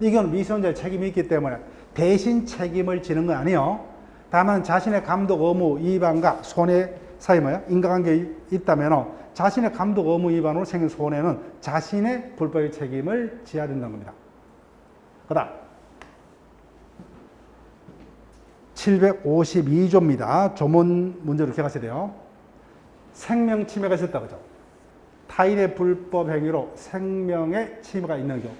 이건 미성년자의 책임이 있기 때문에 대신 책임을 지는 건 아니에요. 다만 자신의 감독 의무 위반과 손해 사이 뭐야? 인과관계가 있다면 자신의 감독 의무 위반으로 생긴 손해는 자신의 불법의 책임을 져야 된다는 겁니다. 그 다음 752조입니다. 조문 문제로 기억하셔야 돼요. 생명 침해가 있었다 그죠? 타인의 불법 행위로 생명의 침해가 있는 경우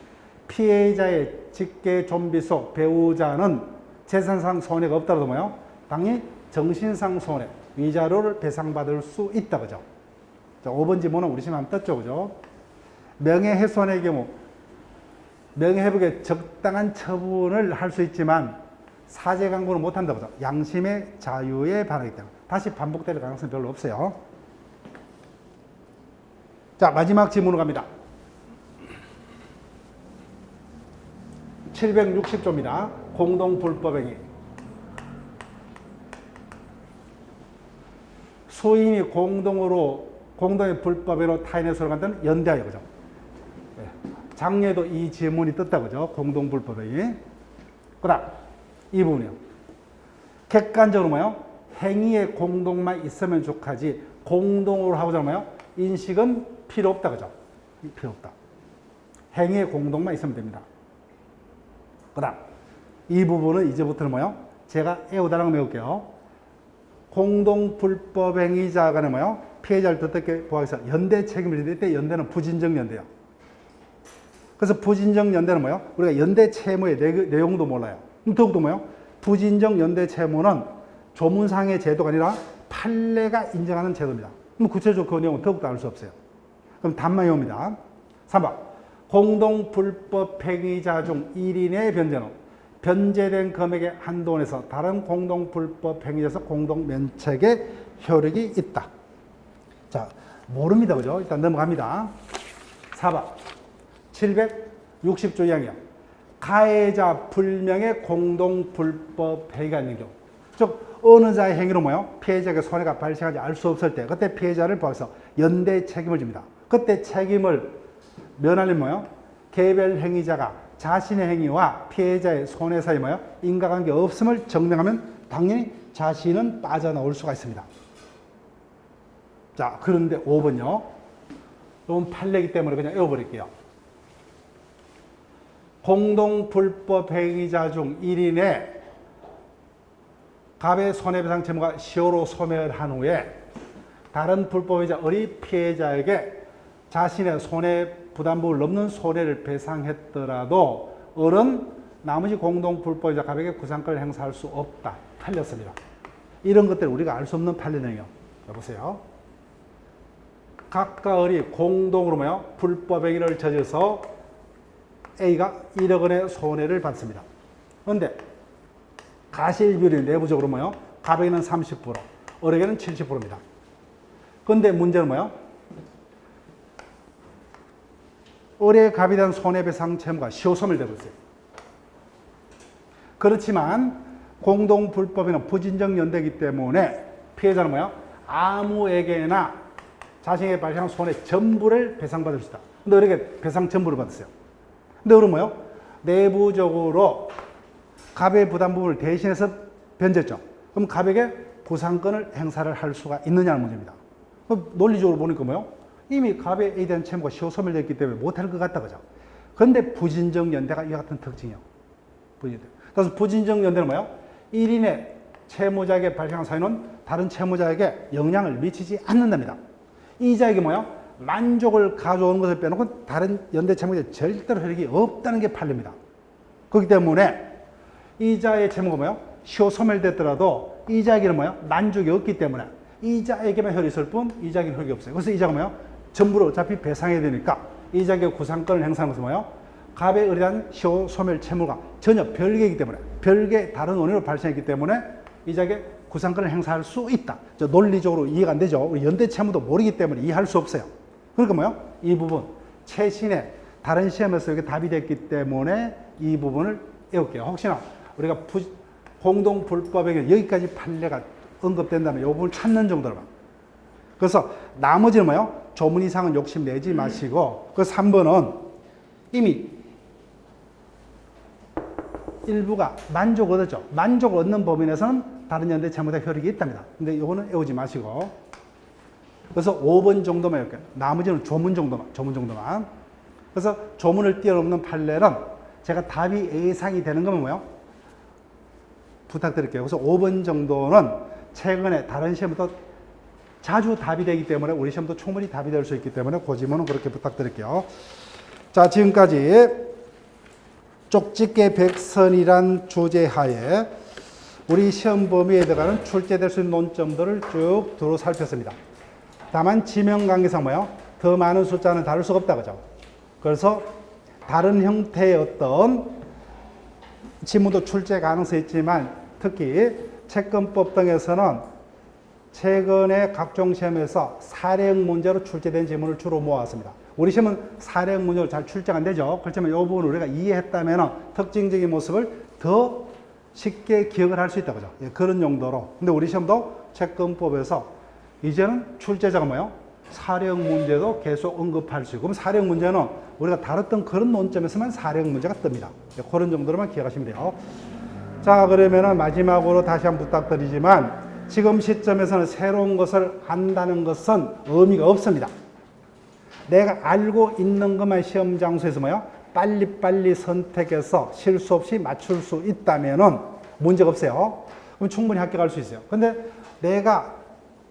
피해자의 직계 좀비 속 배우자는 재산상 손해가 없다라도 뭐요? 당연히 정신상 손해, 위자료를 배상받을 수 있다 그죠? 자, 5번 지문은 우리 시험 한번 떴죠 그죠? 명예훼손의 경우 명예회복에 적당한 처분을 할 수 있지만 사죄 강구는 못한다 그죠? 양심의 자유에 반하기 때문에 다시 반복될 가능성이 별로 없어요. 자, 마지막 지문으로 갑니다. 760조입니다. 공동불법행위. 소인이 공동의 불법행위로 타인의 손을 간다는 연대하여, 그죠? 작년에도 이 지문이 떴다, 그죠? 공동불법행위. 그 다음, 이 부분이요. 객관적으로 뭐요? 행위의 공동만 있으면 족하지, 공동으로 하고자 뭐요? 인식은 필요 없다, 그죠? 필요 없다. 행위의 공동만 있으면 됩니다. 그 다음, 이 부분은 이제부터는 뭐요? 제가 애우다라고 외울게요. 공동불법행위자 간에 뭐요? 피해자를 뜻밖의 보호하기 위해서 연대 책임을 질 때 연대는 부진적 연대요. 그래서 부진적 연대는 뭐요? 우리가 연대 채무의 내용도 몰라요. 더욱더 뭐요? 부진적 연대 채무는 조문상의 제도가 아니라 판례가 인정하는 제도입니다. 그럼 구체적으로 그 내용은 더욱더 알 수 없어요. 그럼 답만 외웁니다. 3번. 공동불법행위자 중 1인의 변제는 변제된 금액의 한도에서 다른 공동불법행위자에서 공동면책의 효력이 있다. 자, 모릅니다. 그죠? 일단 넘어갑니다. 4번. 760조 2항이요. 가해자 불명의 공동불법행위가 있는 경우. 즉, 어느 자의 행위로 뭐요? 피해자에게 손해가 발생하지 알 수 없을 때, 그때 피해자를 포함해서 연대 책임을 집니다. 그때 책임을 면하려면 뭐요? 개별 행위자가 자신의 행위와 피해자의 손해 사이 뭐요? 인과관계 없음을 증명하면 당연히 자신은 빠져나올 수가 있습니다. 자, 그런데 5번요. 이건 판례이기 때문에 그냥 외워버릴게요. 공동불법행위자 중 1인의 갑의 손해배상 채무가 시효로 소멸한 후에 다른 불법행위자 을이 피해자에게 자신의 손해부담부를 넘는 손해를 배상했더라도 을은 나머지 공동불법행위자 갑에게 구상권을 행사할 수 없다. 팔렸습니다. 이런 것들을 우리가 알 수 없는 판례 내용이요. 여보세요. 갑과 을이 공동으로 뭐요? 불법행위를 저질러서 A가 1억 원의 손해를 받습니다. 그런데 가실비율이 내부적으로 뭐요? 갑에게는 30%, 을에게는 70%입니다. 그런데 문제는 뭐요? 을의 갑에 대한 손해배상 채무가 시효소멸되고 있어요. 그렇지만 공동불법에는 부진적 연대이기 때문에 피해자는 뭐요? 아무에게나 자신에게 발생한 손해 전부를 배상받을 수 있다. 근데 을에게 배상 전부를 받았어요. 근데 을은 뭐요? 내부적으로 갑의 부담 부분을 대신해서 변제했죠. 그럼 갑에게 구상권을 행사를 할 수가 있느냐는 문제입니다. 논리적으로 보니까 뭐요? 이미 갑의 A에 대한 채무가 시효 소멸됐기 때문에 못할 것 같다, 그죠? 근데 부진적 연대가 이와 같은 특징이요. 그래서 부진적 연대는 뭐예요? 1인의 채무자에게 발생한 사유는 다른 채무자에게 영향을 미치지 않는답니다. 이자에게 뭐예요? 만족을 가져오는 것을 빼놓고 다른 연대 채무자에 절대로 혜택이 없다는 게 판례입니다. 그렇기 때문에 이자의 채무가 뭐예요? 시효 소멸됐더라도 이자에게는 뭐예요? 만족이 없기 때문에 이자에게만 혈이 있을 뿐 이자에게는 혈이 없어요. 그래서 이자가 뭐예요? 전부를 어차피 배상해야 되니까 이자에게 구상권을 행사하는 것은 뭐예요? 갑에 의뢰한 시효 소멸 채무가 전혀 별개이기 때문에 별개 다른 원인으로 발생했기 때문에 이자에게 구상권을 행사할 수 있다. 논리적으로 이해가 안 되죠. 우리 연대 채무도 모르기 때문에 이해할 수 없어요. 그러니까 뭐예요? 이 부분 최신의 다른 시험에서 이게 답이 됐기 때문에 이 부분을 외울게요. 혹시나 우리가 공동불법에게 여기까지 판례가 언급된다면 이 부분을 찾는 정도로만. 그래서 나머지는 뭐예요? 조문 이상은 욕심 내지 마시고 그 3번은 이미 일부가 만족을 얻었죠. 만족을 얻는 법인에서는 다른 연대 채무자 효력이 있답니다. 근데 이거는 외우지 마시고 그래서 5번 정도만 이렇게 나머지는 조문 정도만. 그래서 조문을 뛰어넘는 판례는 제가 답이 예상이 되는 거면 뭐예요? 부탁드릴게요. 그래서 5번 정도는 최근에 다른 시험부터 자주 답이 되기 때문에 우리 시험도 충분히 답이 될 수 있기 때문에 그 질문은 그렇게 부탁드릴게요. 자, 지금까지 쪽집게 백선이란 주제하에 우리 시험 범위에 들어가는 출제될 수 있는 논점들을 쭉 두루 살폈습니다. 다만 지명관계상 뭐예요? 더 많은 숫자는 다룰 수가 없다, 그죠? 그래서 다른 형태의 어떤 지문도 출제 가능성이 있지만 특히 채권법 등에서는 최근에 각종 시험에서 사례형 문제로 출제된 지문을 주로 모았습니다. 우리 시험은 사례형 문제로 잘 출제가 안 되죠. 그렇지만 이 부분을 우리가 이해했다면 특징적인 모습을 더 쉽게 기억을 할 수 있다, 그죠? 예, 그런 용도로. 근데 우리 시험도 채권법에서 이제는 출제자가 뭐예요? 사례형 문제도 계속 언급할 수 있고, 그럼 사례형 문제는 우리가 다뤘던 그런 논점에서만 사례형 문제가 뜹니다. 예, 그런 정도로만 기억하시면 돼요. 자, 그러면은 마지막으로 다시 한번 부탁드리지만 지금 시점에서는 새로운 것을 한다는 것은 의미가 없습니다. 내가 알고 있는 것만 시험 장소에서 뭐예요? 빨리빨리 선택해서 실수 없이 맞출 수 있다면은 문제가 없어요. 그럼 충분히 합격할 수 있어요. 근데 내가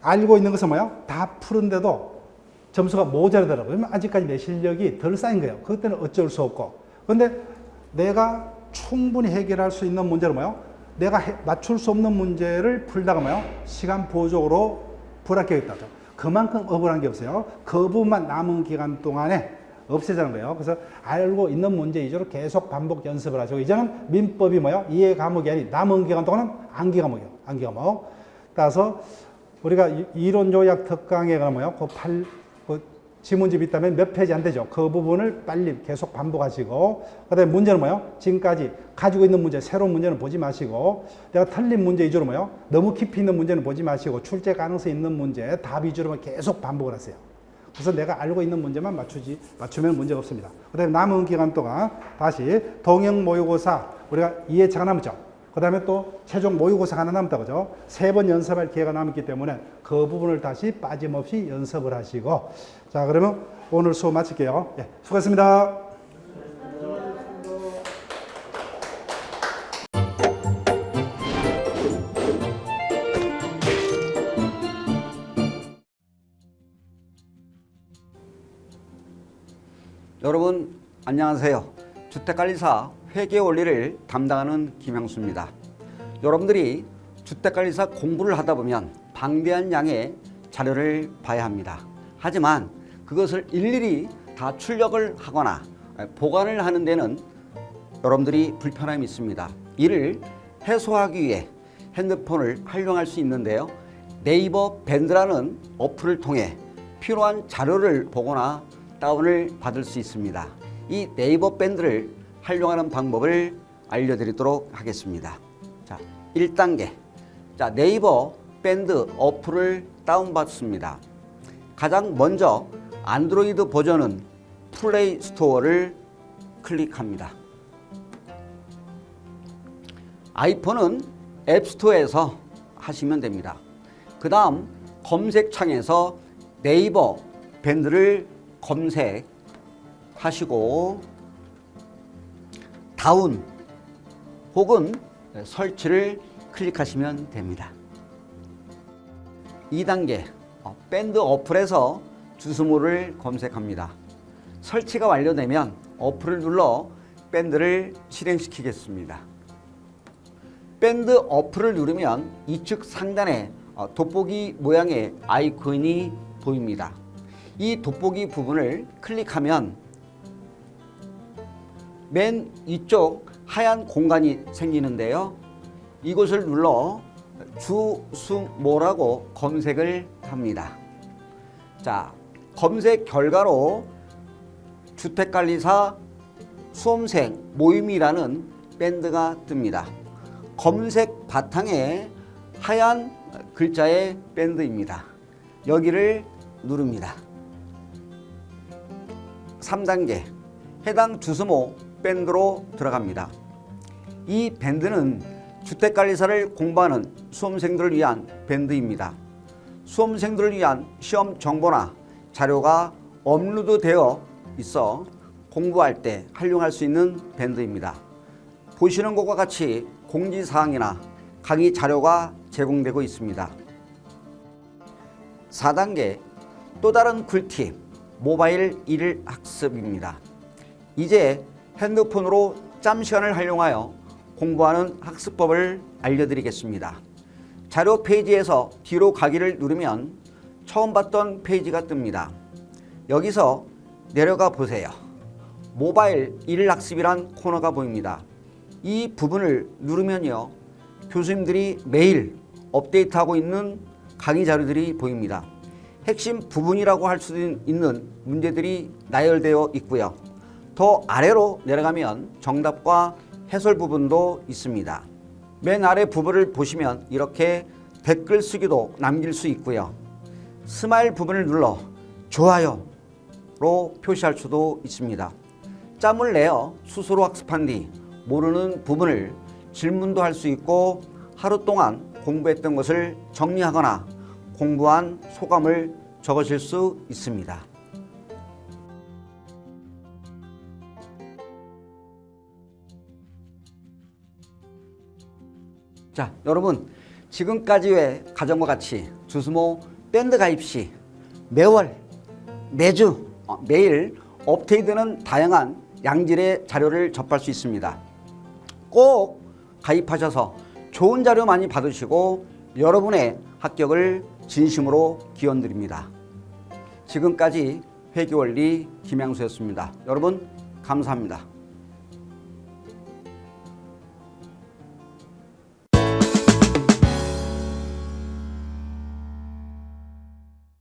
알고 있는 것은 뭐예요? 다 푸는데도 점수가 모자라더라고요. 그러면 아직까지 내 실력이 덜 쌓인 거예요. 그때는 어쩔 수 없고. 근데 내가 충분히 해결할 수 있는 문제는 뭐예요? 내가 맞출 수 없는 문제를 풀다가 뭐예요? 시간 부족으로 불합격했다죠. 그만큼 억울한 게 없어요. 그 부분만 남은 기간 동안에 없애자는 거예요. 그래서 알고 있는 문제 위주로 계속 반복 연습을 하시고 이제는 민법이 뭐예요? 이해 과목이 아닌 남은 기간 동안은 암기 과목이에요. 암기 과목. 따라서 우리가 이론 요약 특강에 가면 뭐예요? 그 지문집이 있다면 몇 페이지 안 되죠. 그 부분을 빨리 계속 반복하시고 그다음에 문제는 뭐예요? 지금까지 가지고 있는 문제, 새로운 문제는 보지 마시고 내가 틀린 문제 위주로 뭐예요? 너무 깊이 있는 문제는 보지 마시고 출제 가능성이 있는 문제, 답 위주로만 계속 반복을 하세요. 그래서 내가 알고 있는 문제만 맞추면 문제가 없습니다. 그 다음에 남은 기간 동안 다시 동형 모의고사 우리가 2회차가 남았죠. 그 다음에 또 최종 모의고사가 하나 남았다, 그죠? 3번 연습할 기회가 남았기 때문에 그 부분을 다시 빠짐없이 연습을 하시고 자, 그러면 오늘 수업 마칠게요. 예, 수고했습니다. 여러분 안녕하세요. 주택관리사 회계 원리를 담당하는 김향수입니다. 여러분들이 주택관리사 공부를 하다 보면 방대한 양의 자료를 봐야 합니다. 하지만 그것을 일일이 다 출력을 하거나 보관을 하는 데는 여러분들이 불편함이 있습니다. 이를 해소하기 위해 핸드폰을 활용할 수 있는데요. 네이버 밴드라는 어플을 통해 필요한 자료를 보거나 다운을 받을 수 있습니다. 이 네이버 밴드를 활용하는 방법을 알려드리도록 하겠습니다. 자, 1단계. 자, 네이버 밴드 어플을 다운받습니다. 가장 먼저 안드로이드 버전은 플레이 스토어를 클릭합니다. 아이폰은 앱스토어에서 하시면 됩니다. 그 다음 검색창에서 네이버 밴드를 검색하시고 다운 혹은 설치를 클릭하시면 됩니다. 2단계 밴드 어플에서 주스모를 검색합니다. 설치가 완료되면 어플을 눌러 밴드를 실행시키겠습니다. 밴드 어플을 누르면 이측 상단에 돋보기 모양의 아이콘이 보입니다. 이 돋보기 부분을 클릭하면 맨 위쪽 하얀 공간이 생기는데요. 이곳을 눌러 주스모라고 검색을 합니다. 자, 검색 결과로 주택관리사 수험생 모임이라는 밴드가 뜹니다. 검색 바탕에 하얀 글자의 밴드입니다. 여기를 누릅니다. 3단계 해당 주스모 밴드로 들어갑니다. 이 밴드는 주택관리사를 공부하는 수험생들을 위한 밴드입니다. 수험생들을 위한 시험 정보나 자료가 업로드되어 있어 공부할 때 활용할 수 있는 밴드입니다. 보시는 것과 같이 공지사항이나 강의 자료가 제공되고 있습니다. 4단계 또 다른 꿀팁 모바일 일일 학습입니다. 이제 핸드폰으로 짬 시간을 활용하여 공부하는 학습법을 알려드리겠습니다. 자료 페이지에서 뒤로 가기를 누르면 처음 봤던 페이지가 뜹니다. 여기서 내려가 보세요. 모바일 일일 학습이란 코너가 보입니다. 이 부분을 누르면요, 교수님들이 매일 업데이트하고 있는 강의 자료들이 보입니다. 핵심 부분이라고 할 수 있는 문제들이 나열되어 있고요. 더 아래로 내려가면 정답과 해설 부분도 있습니다. 맨 아래 부분을 보시면 이렇게 댓글 쓰기도 남길 수 있고요. 스마일 부분을 눌러 좋아요로 표시할 수도 있습니다. 짬을 내어 스스로 학습한 뒤 모르는 부분을 질문도 할 수 있고 하루 동안 공부했던 것을 정리하거나 공부한 소감을 적으실 수 있습니다. 자, 여러분 지금까지의 과정과 같이 주스모 밴드 가입 시 매월, 매주, 매일 업데이트되는 다양한 양질의 자료를 접할 수 있습니다. 꼭 가입하셔서 좋은 자료 많이 받으시고 여러분의 합격을 진심으로 기원드립니다. 지금까지 회계원리 김양수였습니다. 여러분 감사합니다.